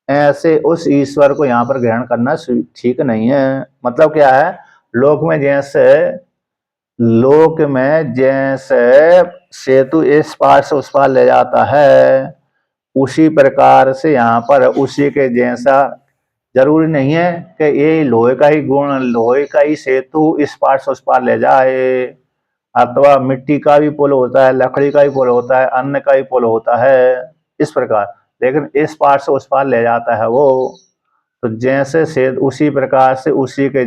ऐसे उस ईश्वर को यहाँ पर ग्रहण करना ठीक नहीं है। मतलब क्या है, लोक में जैसे सेतु इस पार से उस पार ले जाता है, उसी प्रकार से यहाँ पर उसी के जैसा, जरूरी नहीं है कि ये लोहे का ही सेतु इस पार से उस पार ले जाए, अथवा मिट्टी का भी पुल होता है, लकड़ी का भी पुल होता है, अन्न का भी पुल होता है, इस प्रकार। लेकिन इस पार से उस पार ले जाता है वो, तो जैसे से उसी प्रकार से उसी के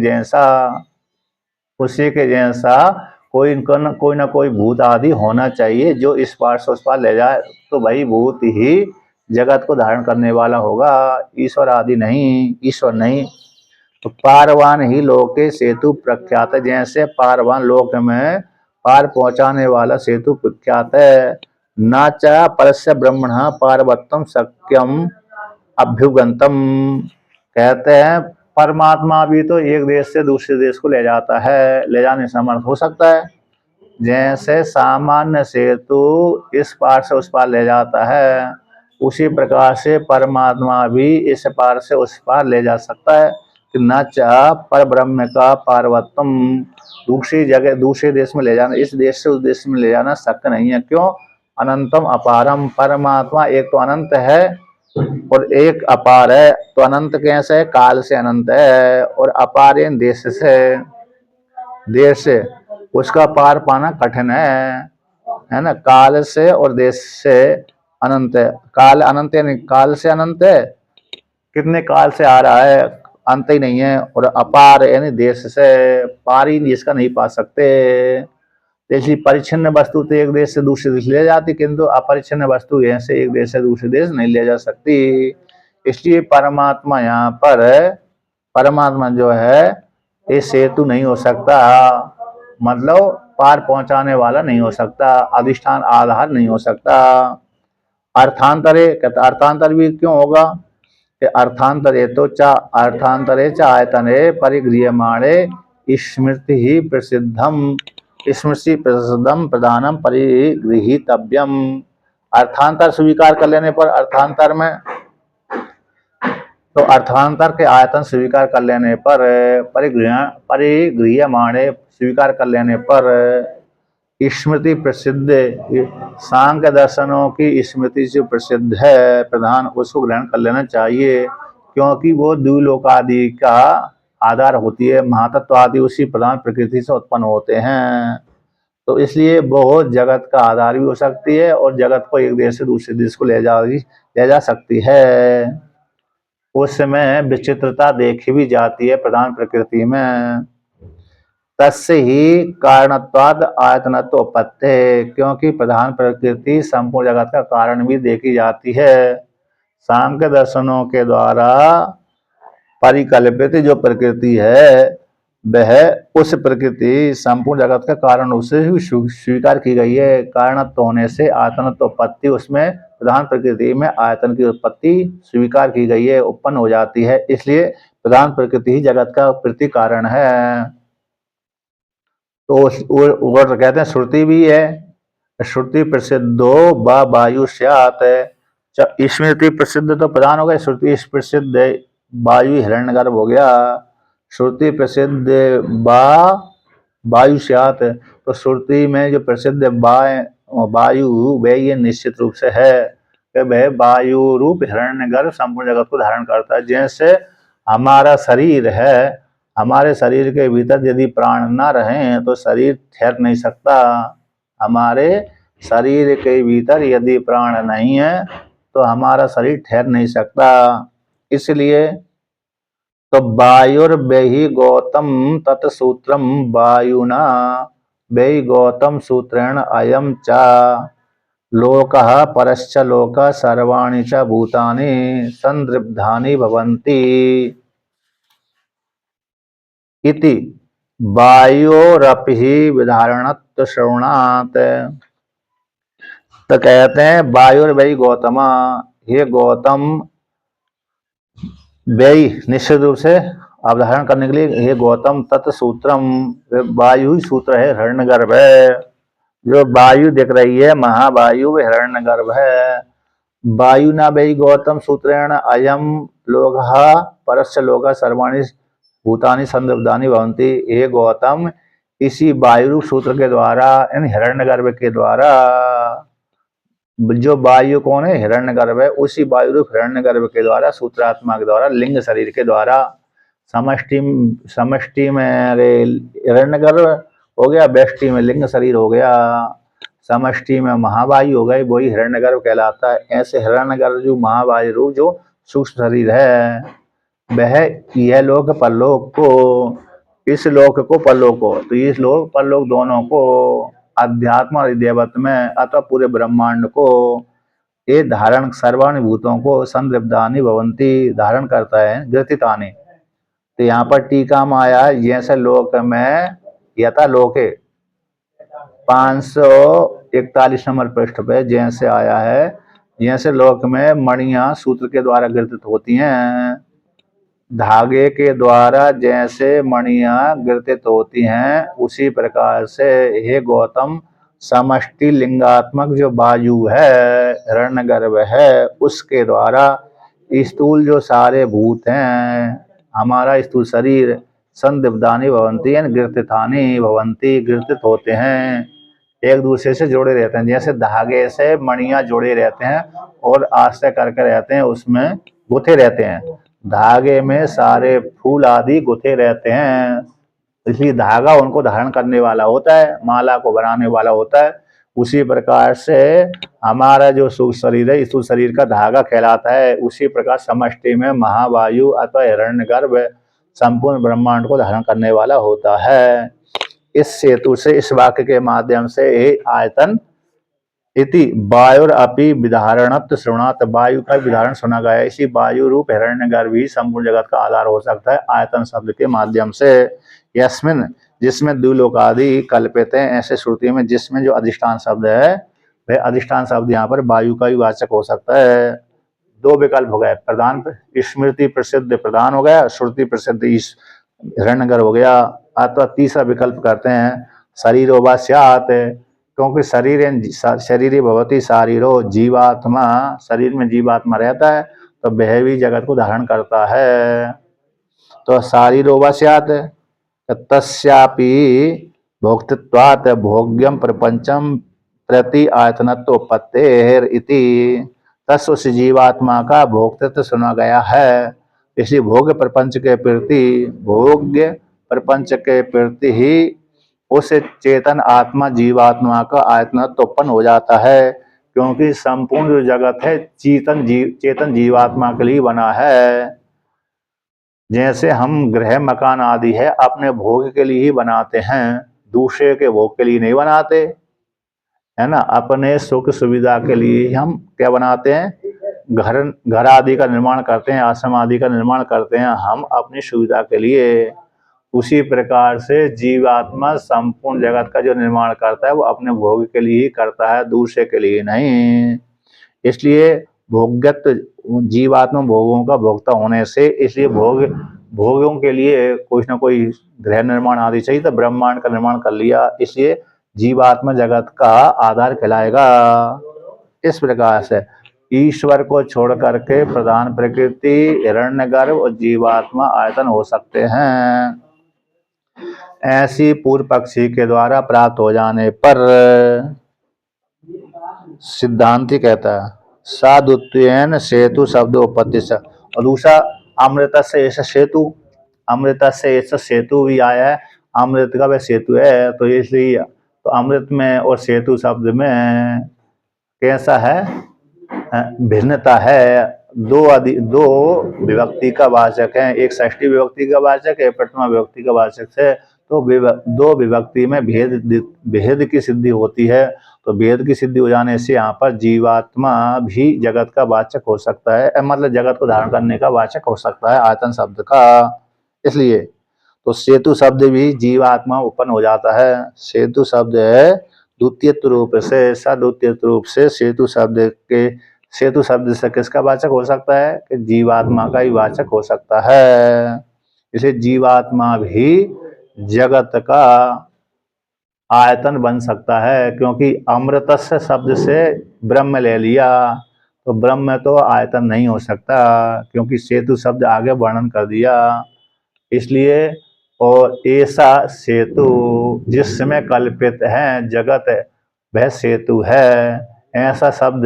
जैसा कोई ना कोई भूत आदि होना चाहिए जो इस पार से उस पार ले जाए। तो भाई भूत ही जगत को धारण करने वाला होगा, ईश्वर आदि नहीं, ईश्वर नहीं। तो पारवान ही लोके सेतु प्रख्यात है, जैसे पारवान लोक में पार पहुंचाने वाला सेतु प्रख्यात है। नाचा परस्य ब्रह्मण पार्वतम सक्यम अभ्युगंतम, कहते हैं परमात्मा भी तो एक देश से दूसरे देश को ले जाता है, ले जाने समर्थ हो सकता है। जैसे सामान्य सेतु इस पार से उस पार ले जाता है, उसी प्रकार से परमात्मा भी इस पार से उस पार ले जा सकता है। कि न चाह पर ब्रह्म का पार्वतम, दूसरी जगह दूसरे देश में ले जाना, इस देश से उस देश में ले जाना शक्य नहीं है। क्यों? अनंतम अपारम, परमात्मा एक तो अनंत है और एक अपार है। तो अनंत कैसे है? काल से अनंत है, और अपार देश से उसका पार पाना कठिन है ना। काल से और देश से अनंत है। काल अनंत यानी काल से अनंत है, कितने काल से आ रहा है, अंत ही नहीं है, और अपार यानी देश से पार ही इसका नहीं पा सकते। जैसी परिच्छिन्न वस्तु तो एक देश से दूसरे देश ले जाती, किंतु अपरिच्छिन्न वस्तु ऐसे एक देश से दूसरे देश नहीं ले जा सकती। इसलिए परमात्मा यहाँ पर, परमात्मा जो है ये सेतु नहीं हो सकता, मतलब पार पहुंचाने वाला नहीं हो सकता, अधिष्ठान आधार नहीं हो सकता। अर्थांतरे, कहता अर्थांतर भी क्यों होगा कि अर्थांतरे तो अर्थांतरे च आयतने परिगृह्यमाणे स्मृति ही प्रसिद्धम, स्मृति प्रसिद्धम प्रधानम परिगृहीतव्यम। अर्थांतर स्वीकार कर लेने पर, अर्थांतर में तो अर्थांतर के आयतन स्वीकार कर लेने पर, परिगृह्यमाणे स्वीकार कर लेने पर स्मृति प्रसिद्ध, सांख्य दर्शनों की स्मृति जो प्रसिद्ध है प्रधान, उसको ग्रहण कर लेना चाहिए, क्योंकि वो द्विलोक आदि का आधार होती है। महातत्व आदि उसी प्रधान प्रकृति से उत्पन्न होते हैं, तो इसलिए बहुत जगत का आधार भी हो सकती है और जगत को एक देश से दूसरे देश को ले जा सकती है। उस समय विचित्रता देखी भी जाती है प्रधान प्रकृति में। तस्य ही कारणत्वाद आयतनत्व उपपत्ते, क्योंकि प्रधान प्रकृति संपूर्ण जगत का कारण भी देखी जाती है। सांख्य दर्शनों के द्वारा परिकल्पित जो प्रकृति है वह उस प्रकृति संपूर्ण जगत का कारण उसे ही स्वीकार की गई है। कारणत्व होने से आयतनत्व उत्पत्ति, उसमें प्रधान प्रकृति में आयतन की उत्पत्ति स्वीकार की गई है, उत्पन्न हो जाती है, इसलिए प्रधान प्रकृति ही जगत का प्रति कारण है। तो वो कहते हैं श्रुति भी है, श्रुति प्रसिद्धो वायु स्यात्, स्मृति प्रसिद्ध तो प्रधान हो गया, श्रुति प्रसिद्ध वायु हिरण्यगर्भ हो गया। श्रुति प्रसिद्ध वायु स्यात्, तो श्रुति में जो प्रसिद्ध वायु वह ये निश्चित रूप से है कि वह वायु रूप हिरण्यगर्भ संपूर्ण जगत को धारण करता है। जैसे हमारा शरीर है, हमारे शरीर के भीतर यदि प्राण ना रहे तो शरीर ठहर नहीं सकता। हमारे शरीर के भीतर यदि प्राण नहीं है तो हमारा शरीर ठहर नहीं सकता। इसलिए तो वायुर्वहि गौतम तत्सूत्रम वायुना वै गौतम सूत्रेण अयम च लोकः परश्च लोकः सर्वाणि च भूतानि संदृब्धानि भवन्ति इति वायोरपि विधारणत्व श्रवणात्। तो कहते हैं वायुर्वै गौतमा, ये गौतम वै निश्चित रूप से अवधारण करने के लिए, ये गौतम तत्सूत्रम, वायु ही सूत्र है, हिरण्यगर्भ है। जो वायु दिख रही है महावायु वह हिरण्यगर्भ है। वायु ना वै गौतम सूत्रेण अयम लोकः परस्य लोकः सर्वाणि भूतानि संदृब्धानि भवन्ति। हे गौतम, इसी वायु सूत्र के द्वारा, इन हिरण्यगर्भ के द्वारा, जो वायु कौन है हिरण्यगर्भ है, उसी वायु रूप हिरण्यगर्भ के द्वारा, सूत्रात्मा के द्वारा, लिंग शरीर के द्वारा, समष्टि में हिरण्यगर्भ हो गया, व्यष्टि में लिंग शरीर हो गया, समष्टि में महावायु हो गई, वही हिरण्यगर्भ कहलाता है। ऐसे हिरण्यगर्भ जो महावायु रूप जो सूक्ष्म शरीर है वह यह लोक परलोक को, इस लोक को परलोक को, तो इस लोक परलोक दोनों को, अध्यात्म और देवत में अथवा पूरे ब्रह्मांड को ये धारण, सर्वाणि भूतों को संदृब्धानि भवन्ति धारण करता है, ग्रथितानि। तो यहाँ पर टीका में आया जैसे लोक में यथा लोके 541 नंबर पृष्ठ पे जैसे आया है, जैसे लोक में मणियां सूत्र के द्वारा ग्रथित होती हैं, धागे के द्वारा जैसे मणियां ग्रथित होती हैं, उसी प्रकार से हे गौतम समष्टि लिंगात्मक जो वायु है, हिरण्यगर्भ है, उसके द्वारा स्थूल जो सारे भूत हैं, हमारा स्थूल शरीर संदिग्धानि भवन्ति, ग्रथितानि भवन्ति, ग्रथित होते हैं, एक दूसरे से जुड़े रहते हैं। जैसे धागे से मणियां जुड़े रहते हैं और आश्रय करके रहते हैं, उसमें गुथे रहते हैं, धागे में सारे फूल आदि गुथे रहते हैं, इसलिए धागा उनको धारण करने वाला होता है, माला को बनाने वाला होता है। उसी प्रकार से हमारा जो सूक्ष्म शरीर है, स्थूल शरीर का धागा कहलाता है। उसी प्रकार समष्टि में महावायु अथवा हिरण्यगर्भ संपूर्ण ब्रह्मांड को धारण करने वाला होता है। इस हेतु से इस वाक्य के माध्यम से ये आयतन इति वायुर अपि विधारणत्व श्रवणात्, वायु का विधारण सुना गया। इसी वायु रूप हिरण्यगर्भ ही संपूर्ण जगत का आधार हो सकता है आयतन शब्द के माध्यम से। यस्मिन जिसमें द्विलोकादि कल्पित है, ऐसे श्रुति में जिसमें जो अधिष्ठान शब्द है वह अधिष्ठान शब्द यहाँ पर वायु का भी वाचक हो सकता है। दो विकल्प हो गए, प्रधान स्मृति प्रसिद्ध प्रधान हो गया, श्रुति प्रसिद्ध हिरण्यगर्भ हो गया। अथवा तीसरा विकल्प करते हैं शरीरो वा स्यात्, क्योंकि शरीर भवति शारीरो, जीवात्मा शरीर में जीवात्मा रहता है तो वह भी जगत को धारण करता है। तो शारीरो वा स्यात् तस्यापि भोक्तृत्वात् भोग्यम प्रपंचम प्रति आयतनत्वोपत्तेर इति, तस् उस जीवात्मा का भोक्तृत्व सुना गया है। इसलिए भोग्य प्रपंच के प्रति ही उस चेतन आत्मा जीवात्मा का आयतनत्व उत्पन्न हो जाता है, क्योंकि संपूर्ण जो जगत है चेतन जीवात्मा के लिए बना है। जैसे हम गृह मकान आदि है अपने भोग के लिए ही बनाते हैं, दूसरे के भोग के लिए नहीं बनाते, है ना। अपने सुख सुविधा के लिए हम क्या बनाते हैं, घर आदि का निर्माण करते हैं, आश्रम आदि का निर्माण करते हैं हम अपनी सुविधा के लिए। उसी प्रकार से जीवात्मा संपूर्ण जगत का जो निर्माण करता है वो अपने भोग के लिए ही करता है, दूसरे के लिए नहीं। इसलिए भोग्यत्व जीवात्मा भोगों का भोक्ता होने से, इसलिए भोगों के लिए कोई ना कोई गृह निर्माण आदि चाहिए, तो ब्रह्मांड का निर्माण कर लिया, इसलिए जीवात्मा जगत का आधार कहलाएगा। इस प्रकार से ईश्वर को छोड़ करके प्रधान प्रकृति, हिरण्यगर्भ और जीवात्मा आयतन हो सकते हैं। ऐसी पूर्व पक्षी के द्वारा प्राप्त हो जाने पर सिद्धांति कहता है साधुत्वेन सेतु शब्दोपत्ति से, और दूसरा अमृत से ऐसा सेतु, अमृत से ऐसा सेतु भी आया है, अमृत का वह सेतु है, तो इसलिए तो अमृत में और सेतु शब्द में कैसा है, भिन्नता है। दो विभक्ति का वाचक है, एक षष्ठी विभक्ति का वाचक है, प्रथमा विभक्ति का वाचक है, तो दो विभक्ति में भेद की सिद्धि होती है। तो भेद की सिद्धि हो जाने से यहाँ पर जीवात्मा भी जगत का वाचक हो सकता है, मतलब जगत को धारण करने का वाचक हो सकता है आयतन शब्द का। इसलिए तो सेतु शब्द भी जीवात्मा उत्पन्न हो जाता है। सेतु शब्द है द्वितीय रूप से, सद्वितीय रूप से सेतु शब्द से किसका वाचक हो सकता है कि जीवात्मा का ही वाचक हो सकता है। इसे जीवात्मा भी जगत का आयतन बन सकता है, क्योंकि अमृतस्य शब्द से ब्रह्म ले लिया, तो ब्रह्म तो आयतन नहीं हो सकता, क्योंकि सेतु शब्द आगे वर्णन कर दिया। इसलिए और ऐसा सेतु जिसमें कल्पित है जगत वह सेतु है, ऐसा शब्द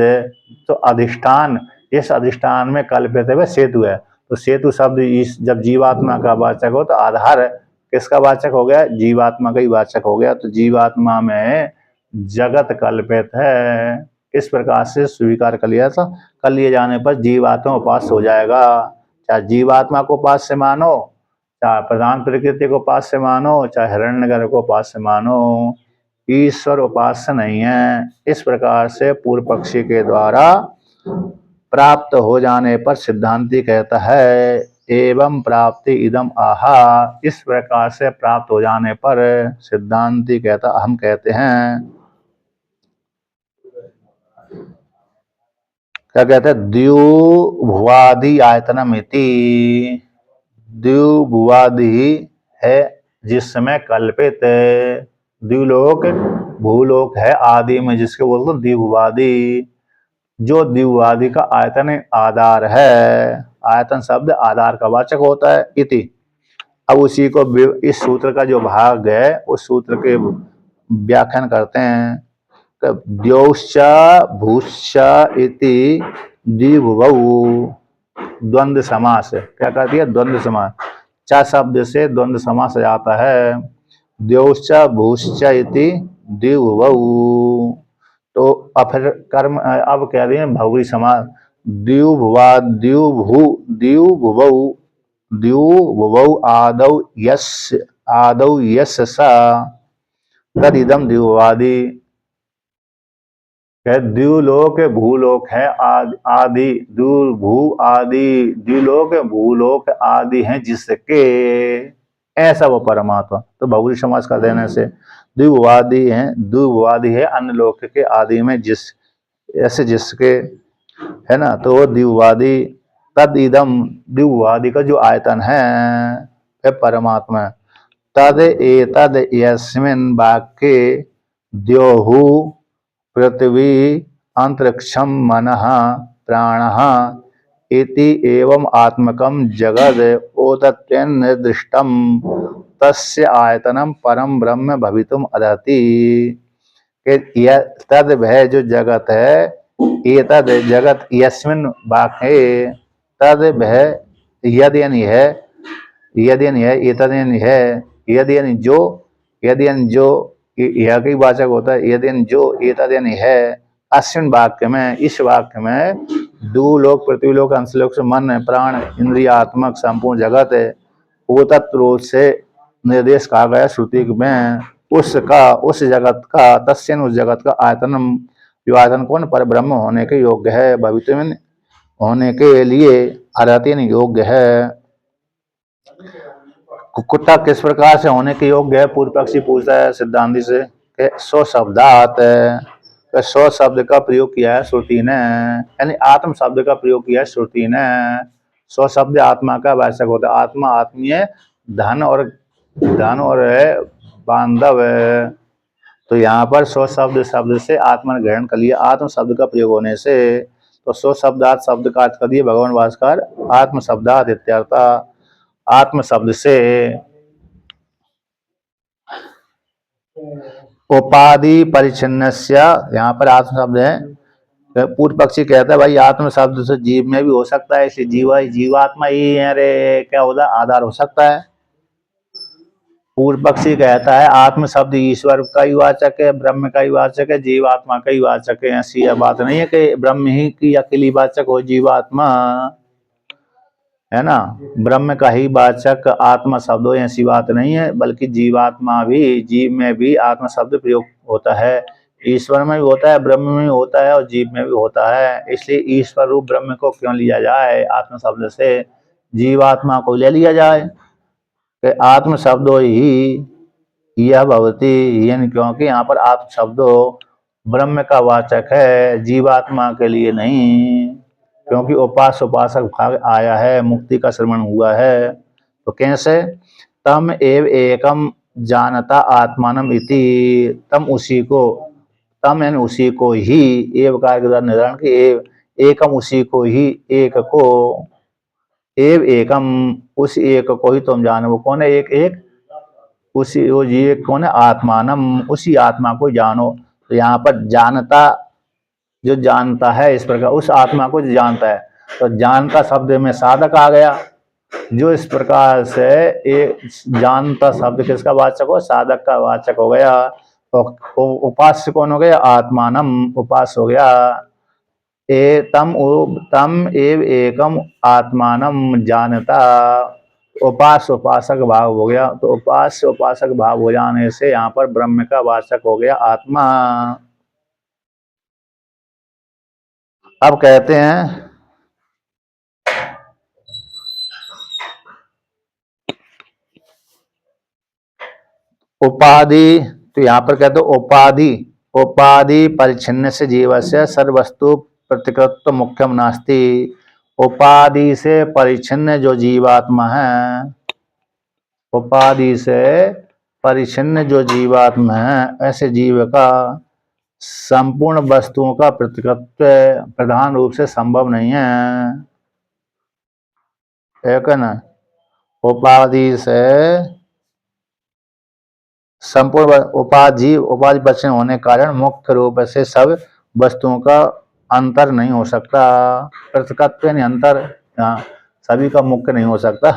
तो अधिष्ठान, इस अधिष्ठान में कल्पित है वह सेतु है। तो सेतु शब्द जब जीवात्मा का वाचक हो तो आधार किसका वाचक हो गया, जीवात्मा का ही वाचक हो गया। तो जीवात्मा में जगत कल्पित है, इस प्रकार से स्वीकार कर लिया था। कर लिए जाने पर जीवात्मा उपास्य हो जाएगा। चाहे जीवात्मा को उपास्य मानो, चाहे प्रधान प्रकृति को उपास्य मानो, चाहे हिरण्यगर्भ को उपास्य मानो, ईश्वर उपास्य नहीं है। इस प्रकार से पूर्व पक्षी के द्वारा प्राप्त हो जाने पर सिद्धांति कहता है एवं प्राप्ति इदम आहा। इस प्रकार से प्राप्त हो जाने पर सिद्धांति कहता, हम कहते हैं क्या कहते हैं, द्युभुवादि आयतनम इति। द्युभुवादि है जिसमें कल्पित, द्युलोक भूलोक है आदि में जिसके बोलते हैं द्विभुवादि, जो द्विभुवादि का आयतन आधार है। आयतन शब्द आधार का वाचक होता है इति। अब उसी को इस सूत्र का जो भाग है उस सूत्र के व्याख्यान करते हैं। द्यौश्च भूश्च इति द्विभुवौ, द्वंद्व समास, क्या कहती है, द्वंद्व समास। च शब्द से द्वंद्व समास आता है। द्यौश्च भूश्च इति द्विभुवौ, तो फिर कर्म अब कह रहे हैं भौरी समास, द्युभुवा द्युभुवौ द्युवौ आदौ यस् स तदिदम द्युवादी। द्युलोक भूलोक है आदि, भू आदि, द्युलोक भूलोक आदि हैं जिसके, ऐसा वो परमात्मा। तो बहुरी समाज का देने से द्विवादी है, द्विवादी है अन्य लोक के आदि में, जिस ऐसे जिसके, है ना। तो वो द्विवादी, तद इदम, द्विवादी का जो आयतन है परमात्मा। तद एतद यस्मिन् वाक्ये द्योहु पृथ्वी अंतरिक्षम मनः प्राणः इति एवं आत्मकं जगद ओतत्वेन निर्दिष्टम तस्य आयतनम परम ब्रह्म भवितुम अर्हति। कि यह तद वह जो जगत है, ये तद जगत यस्मिन् वाक्ये, तद वह यद यानी है, यद यानी है, ये तद यानी है, यद यानी जो, यद यानी जो, यह कई वाचक होता है, यद यानी जो, ये तद यानी है, अस्मिन् वाक्य में, इस वाक्य में द्युलोक पृथ्वीलोक अंशलोक से मन प्राण इंद्रियात्मक संपूर्ण जगत है वो तत्व रूप से निर्देश कहा गया श्रुति में, उसका, उस जगत का, तस्यन उस जगत का आयतनम, जो आयतन कौन पर ब्रह्म होने के योग्य है, भविष्य में होने के लिए अर्हति योग्य है। कुत्ता किस प्रकार से होने के योग्य है? पूर्व पक्षी पूछता है सिद्धांति से, सो शब्दात, सो शब्द का प्रयोग किया है श्रुति ने, यानी आत्म शब्द का प्रयोग किया है श्रुति ने। सो शब्द आत्मा का वाचक होता है, आत्मा आत्मीय धन और बांधव है। तो यहाँ पर सो शब्द से आत्मा ने ग्रहण कर लिया, आत्म शब्द का प्रयोग होने से। तो सो शब्दात शब्द का अर्थ कर दिए भगवान भास्कर, आत्म शब्दात इत्यर्थ, आत्म शब्द से। उपाधि परिच्छिन्नस्य, यहाँ पर आत्म शब्द है। पूर्व पक्षी कहता है भाई आत्म शब्द से जीव में भी हो सकता है, इसलिए जीवात्मा ही है रे, क्या होता है, आधार हो सकता है। पूर्व पक्षी कहता है आत्म शब्द ईश्वर का ही वाचक है, ब्रह्म का ही वाचक है, जीवात्मा का ही वाचक है। ऐसी यह बात नहीं है कि ब्रह्म ही की अकेली वाचक हो जीवात्मा, है ना, ब्रह्म का ही वाचक आत्मा शब्द हो, ऐसी बात नहीं है। बल्कि जीवात्मा भी, जीव में भी आत्मा शब्द प्रयोग होता है, ईश्वर में भी होता है, ब्रह्म में भी होता है और जीव में भी होता है। इसलिए ईश्वर रूप ब्रह्म को क्यों लिया जाए आत्मा शब्द से, जीवात्मा को ले लिया जाए कि आत्म शब्दों ही यह भवती, यानी क्योंकि यहाँ पर आत्म शब्दों ब्रह्म का वाचक है, जीवात्मा के लिए नहीं। क्योंकि उपास उपासक भाग आया है, मुक्ति का श्रवण हुआ है। तो कैसे, तम एव एकम जानता आत्मानम इति, तम उसी को, तम यानी उसी को ही, एव का निर्धारण की, एव एकम उसी को ही, एक को, एव एकम उस एक को ही तुम जानो। वो कौन है एक? एक उसी, वो ये कौन है? आत्मानम, उसी आत्मा को जानो। तो यहाँ पर जानता, जो जानता है इस प्रकार, उस आत्मा को जो जानता है, तो जानता शब्द में साधक आ गया। जो इस प्रकार से एक जानता शब्द किसका वाचक हो? साधक का वाचक हो गया। तो उपास्य कौन हो गया? आत्मानम, उपास हो गया। तम एव एकम आत्मानम जानता, उपास उपासक भाव हो गया। तो उपास्य उपासक भाव हो जाने से यहाँ पर ब्रह्म का वाचक हो गया आत्मा। अब कहते हैं उपाधि, तो यहाँ पर कहते हो उपाधि, उपाधि परिच्छिन्न से जीव से सर्वस्तु प्रतिकृत मुख्यम नास्ति। उपाधि से परिच्छिन्न जो जीवात्मा है, उपाधि से परिच्छिन्न जो जीवात्मा है, ऐसे जीव का संपूर्ण वस्तुओं का प्रतिकृत्व प्रधान रूप से संभव नहीं है ना। उपाधि से संपूर्ण उपाधि परिच्छिन्न होने के कारण मुख्य रूप से सब वस्तुओं का अंतर नहीं हो सकता। प्रतिकृत्व यानी अंतर, सभी का मुख्य नहीं हो सकता।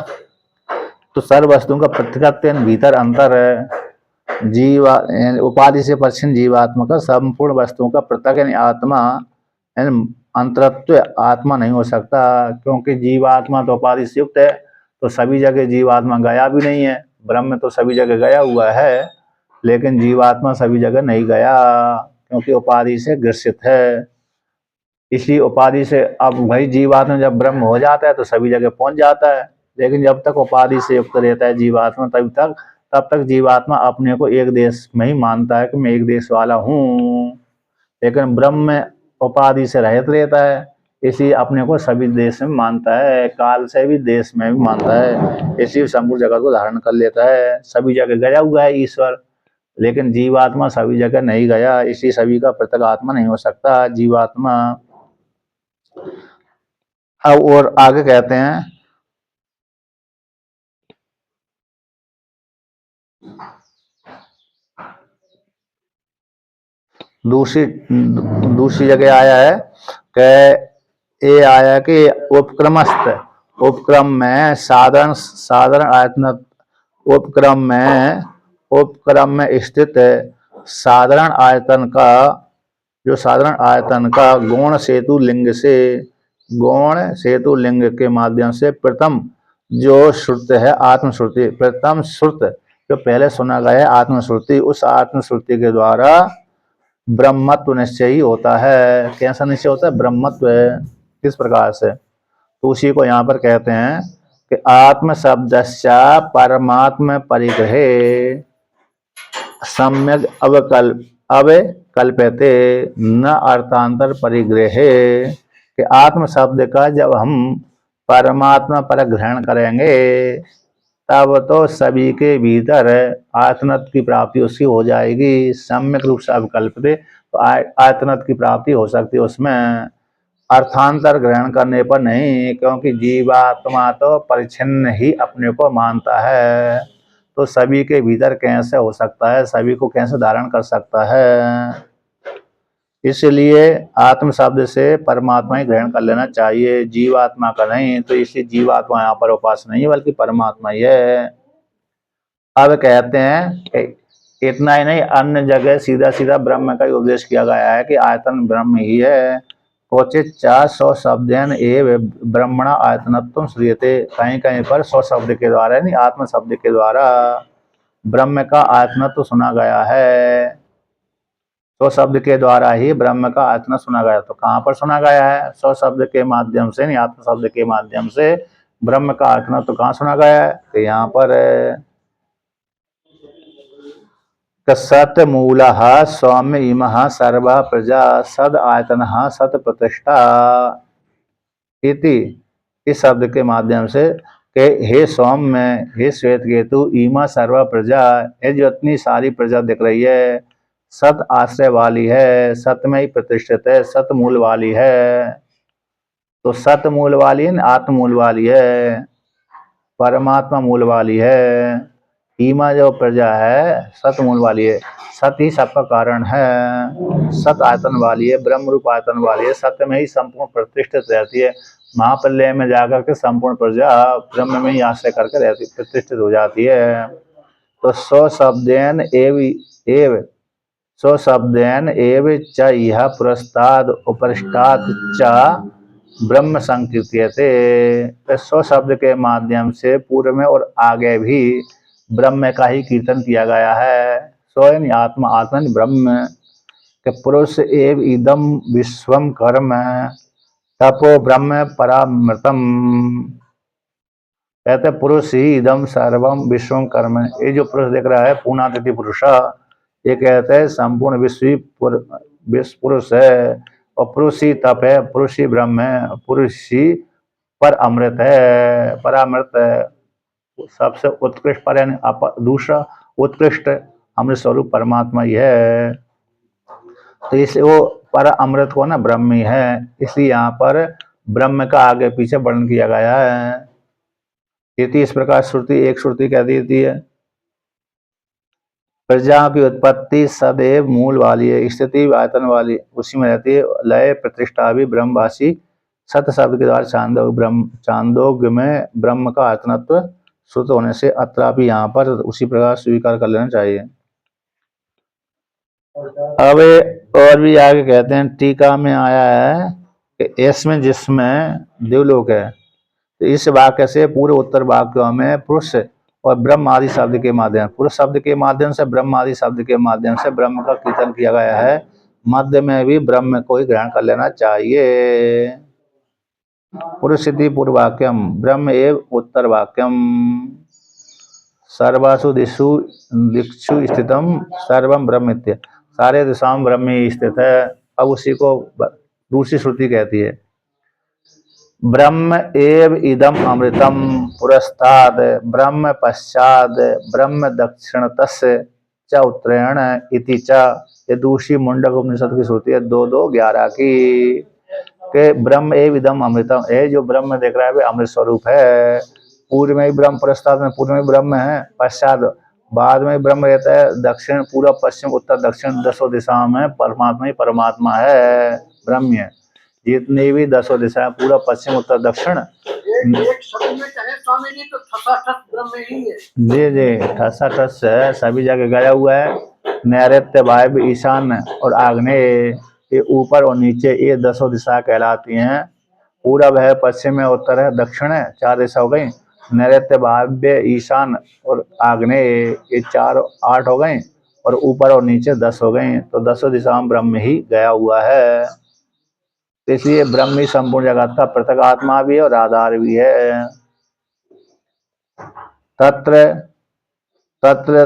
तो सर्व वस्तुओं का प्रतिकृत्व यानी भीतर अंतर है। जीव उपाधि से परिच्छिन्न जीवात्मा का संपूर्ण वस्तुओं का पृथक यानी आत्मा यानी अंतरत्व आत्मा नहीं हो सकता, क्योंकि जीवात्मा तो उपाधि से युक्त है। तो सभी जगह जीवात्मा गया भी नहीं है। ब्रह्म तो सभी जगह गया हुआ है, लेकिन जीवात्मा सभी जगह नहीं गया, क्योंकि उपाधि से ग्रसित है। इसी उपाधि से अब वही जीवात्मा जब ब्रह्म हो जाता है तो सभी जगह पहुंच जाता है, लेकिन जब तक उपाधि से युक्त रहता है जीवात्मा तब तक जीवात्मा अपने को एक देश में ही मानता है कि मैं एक देश वाला हूँ। लेकिन ब्रह्म में उपाधि से रहित रहता है, इसलिए अपने को सभी देश में मानता है, काल से भी देश में भी मानता है, इसलिए संपूर्ण जगत को धारण कर लेता है। सभी जगह गया हुआ है ईश्वर, लेकिन जीवात्मा सभी जगह नहीं गया, इसलिए सभी का पृथक आत्मा नहीं हो सकता जीवात्मा। अब और आगे कहते हैं, दूसरी जगह आया है कि ये आया कि उपक्रमस्थ, उपक्रम में साधारण साधारण आयतन, उपक्रम में स्थित साधारण आयतन का, जो साधारण आयतन का गौण सेतु लिंग से, गौण सेतु लिंग के माध्यम से प्रथम जो श्रुति है आत्मश्रुति, प्रथम श्रुत जो पहले सुना गया है आत्मश्रुति, उस आत्मश्रुति के द्वारा ब्रह्मत्व निश्चय ही होता है। कैसा निश्चय होता है? ब्रह्मत्व। किस प्रकार से? तो उसी को यहाँ पर कहते हैं कि आत्म शब्दस्या परमात्म परिग्रहे सम्यक अवकल्प्यते न अर्थांतर परिग्रहे, कि आत्म शब्द का जब हम परमात्मा पर ग्रहण करेंगे तब तो सभी के भीतर आत्मत्व की प्राप्ति उसकी हो जाएगी। सम्यक रूप से अवकल्प्यते, तो आत्मत्व की प्राप्ति हो सकती है उसमें, अर्थांतर ग्रहण करने पर नहीं, क्योंकि जीवात्मा तो परिच्छिन्न ही अपने को मानता है, तो सभी के भीतर कैसे हो सकता है, सभी को कैसे धारण कर सकता है। इसलिए आत्म शब्द से परमात्मा ही ग्रहण कर लेना चाहिए, जीवात्मा का नहीं। तो इसलिए जीवात्मा यहाँ पर उपास नहीं है, बल्कि परमात्मा ही है। अब कहते हैं इतना ही नहीं, अन्य जगह सीधा सीधा ब्रह्म का उपदेश किया गया है कि आयतन ब्रह्म ही है। क्वचित 100 शब्देन एव ब्रह्मणा आयतनत्वं श्रूयते, कहीं कहीं पर 100 शब्द के द्वारा नहीं, आत्म शब्द के द्वारा ब्रह्म का आयतनत्व सुना गया है। 100 शब्द के द्वारा ही ब्रह्म का आयतन सुना गया। तो कहाँ पर सुना गया है? 100 शब्द के माध्यम से नहीं, आत्म शब्द के माध्यम से ब्रह्म का आयतन तो कहाँ सुना गया है? तो यहाँ पर सत मूल सौम्य इम सर्व प्रजा सद आयतन सत प्रतिष्ठा इति, इस शब्द के माध्यम से के हे सौम्य, हे श्वेत केतु, इमा सर्व प्रजा, ये जो इतनी सारी प्रजा दिख रही है सत आश्रय वाली है, सत में ही प्रतिष्ठित है, सत मूल वाली है। तो सत मूल वाली है, आत्म मूल वाली है, परमात्मा मूल वाली है। ईमा जो प्रजा है सत मूल वाली है, सत ही सबका कारण है, सत आयतन वाली है, ब्रह्म रूप आयतन वाली है, सत्य में ही संपूर्ण प्रतिष्ठित रहती है। महाप्रलय में जाकर के संपूर्ण प्रजा ब्रह्म में ही आश्रय करके रहती, प्रतिष्ठित हो जाती है। तो 100 शब्देन एव 100 शब्देन एव च यह पुरस्ताद उपरिष्टात् च ब्रह्म संकीर्त्यते, 100 शब्द के माध्यम से पूर्व में और आगे भी ब्रह्म का ही कीर्तन किया गया है। स्वयं आत्मा, आत्मा ब्रह्म के पुरुष एव इदम विश्वम कर्म तपो ब्रह्म परामृतम, कहते पुरुष ही इदम सर्वम विश्वम कर्म, ये जो पुरुष दिख रहा है पूर्णातिथि पुरुष, ये कहते हैं संपूर्ण विश्व पुरुष है, और पुरुष ही तप है, पुरुष ही ब्रह्म है, पुरुष ही पर अमृत है, परामृत है, सबसे उत्कृष्ट पर, यानी दूसरा उत्कृष्ट अमृत स्वरूप परमात्मा ही है। तो इसलिए वो पर अमृत को ना ब्रह्म ही है, इसलिए यहाँ पर ब्रह्म का आगे पीछे वर्णन किया गया है। इस प्रकार श्रुति एक श्रुति कह देती है प्रजा की उत्पत्ति सदैव मूल वाली है, स्थिति आयतन वाली उसी में रहती है, लय प्रतिष्ठा भी ब्रह्मवासी सत शब्द के द्वारा चांदोग्य में ब्रह्म का आयतनत्व श्रुत होने से अत्रापि यहाँ पर उसी प्रकार स्वीकार कर लेना चाहिए। अब और भी आगे कहते हैं, टीका में आया है कि इसमें जिसमें देवलोक है तो इस वाक्य से पूरे उत्तर वाक्यों में पुरुष और ब्रह्म आदि शब्द के माध्यम, पुरुष शब्द के माध्यम से, ब्रह्म आदि शब्द के माध्यम से ब्रह्म का कीर्तन किया गया है। मध्य में भी ब्रह्म को ही ग्रहण कर लेना चाहिए। पुरुषिति पूर्व वाक्यम ब्रह्म एव उत्तर वाक्यम सर्वासु दिक्षु स्थितम सर्वम ब्रह्म इत्य, सारे दिशाओं में ब्रह्म ही स्थित है। अब उसी को दूसरी श्रुति कहती है ब्रह्म एव इदम अमृतम पुरस्ताद ब्रह्म पश्चाद ब्रह्म दक्षिणतस्य च उत्तरेण इति च, ये दूसरी मुंडक उपनिषद की श्रुति है 2:2:11 की के ब्रह्म एव इदम अमृतम, ये जो ब्रह्म देख रहा है वे अमृत स्वरूप है। पूर्व में ही ब्रह्म, पुरस्ताद में पूर्व में ब्रह्म है, पश्चात बाद में ब्रह्म रहता है, दक्षिण पूर्व पश्चिम उत्तर दक्षिण 10 दिशाओं में परमात्मा ही परमात्मा है, ब्रह्म है। जितनी भी 10 दिशाएं पूर्व पश्चिम उत्तर दक्षिण, एक शब्द में कहे स्वामी जी तो ठसाठस ब्रह्म ही है। जी जी ठसा ठस है, सभी जगह गया हुआ है। नैऋत्य वायव्य ईशान्य और आग्नेय, ये ऊपर और नीचे ये 10 दिशा कहलाती हैं। पूरब है, पश्चिम है, उत्तर है, दक्षिण है, 4 दिशा हो गई। नैऋत्य वायव्य ईशान और आग्नेय ये 4 8 हो गई, और ऊपर और नीचे 10 हो गई। तो 10 दिशाओं में ब्रह्म ही गया हुआ है। इसलिए ब्रह्म ही संपूर्ण जगत का पृथक आत्मा भी है और आधार भी है। तत्र तत्र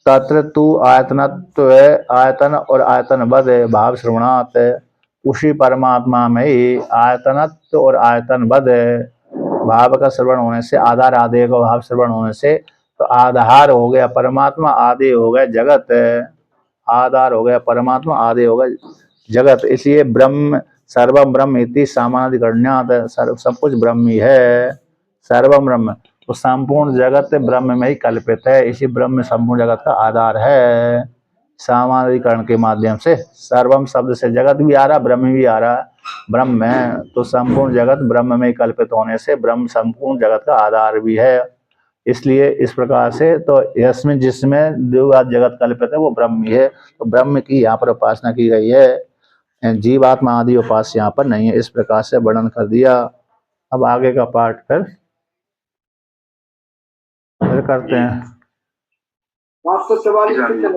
तत्र तु आयतनत्व, आयतन और आयतनवद भाव श्रवणात्, उसी परमात्मा में ही आयतनत्व और आयतनवद भाव का श्रवण होने से, आधार आदि का भाव श्रवण होने से, तो आधार हो गया परमात्मा, आदि हो गया जगत, आधार हो गया परमात्मा, आदि हो गया जगत। इसलिए ब्रह्म सर्वम ब्रह्म इति सामानाधिकरण्यात्, सब कुछ ब्रह्म ही है, सर्वम ब्रह्म, तो संपूर्ण जगत ब्रह्म में ही कल्पित है। इसी ब्रह्म संपूर्ण जगत का आधार है। सामानाधिकरण के माध्यम से सर्वम शब्द से जगत भी आ रहा, ब्रह्म भी आ रहा, ब्रह्म है, तो संपूर्ण जगत ब्रह्म में ही कल्पित होने से ब्रह्म संपूर्ण जगत का आधार भी है। इसलिए इस प्रकार से तो यस्मिन जिसमें जो जगत कल्पित है वो ब्रह्म ही है। तो ब्रह्म की यहाँ पर उपासना की गई है, जीवात्मा आदि उपास्य यहाँ पर नहीं है। इस प्रकार से वर्णन कर दिया। अब आगे का पाठ फिर करते हैं। 544 पे चले।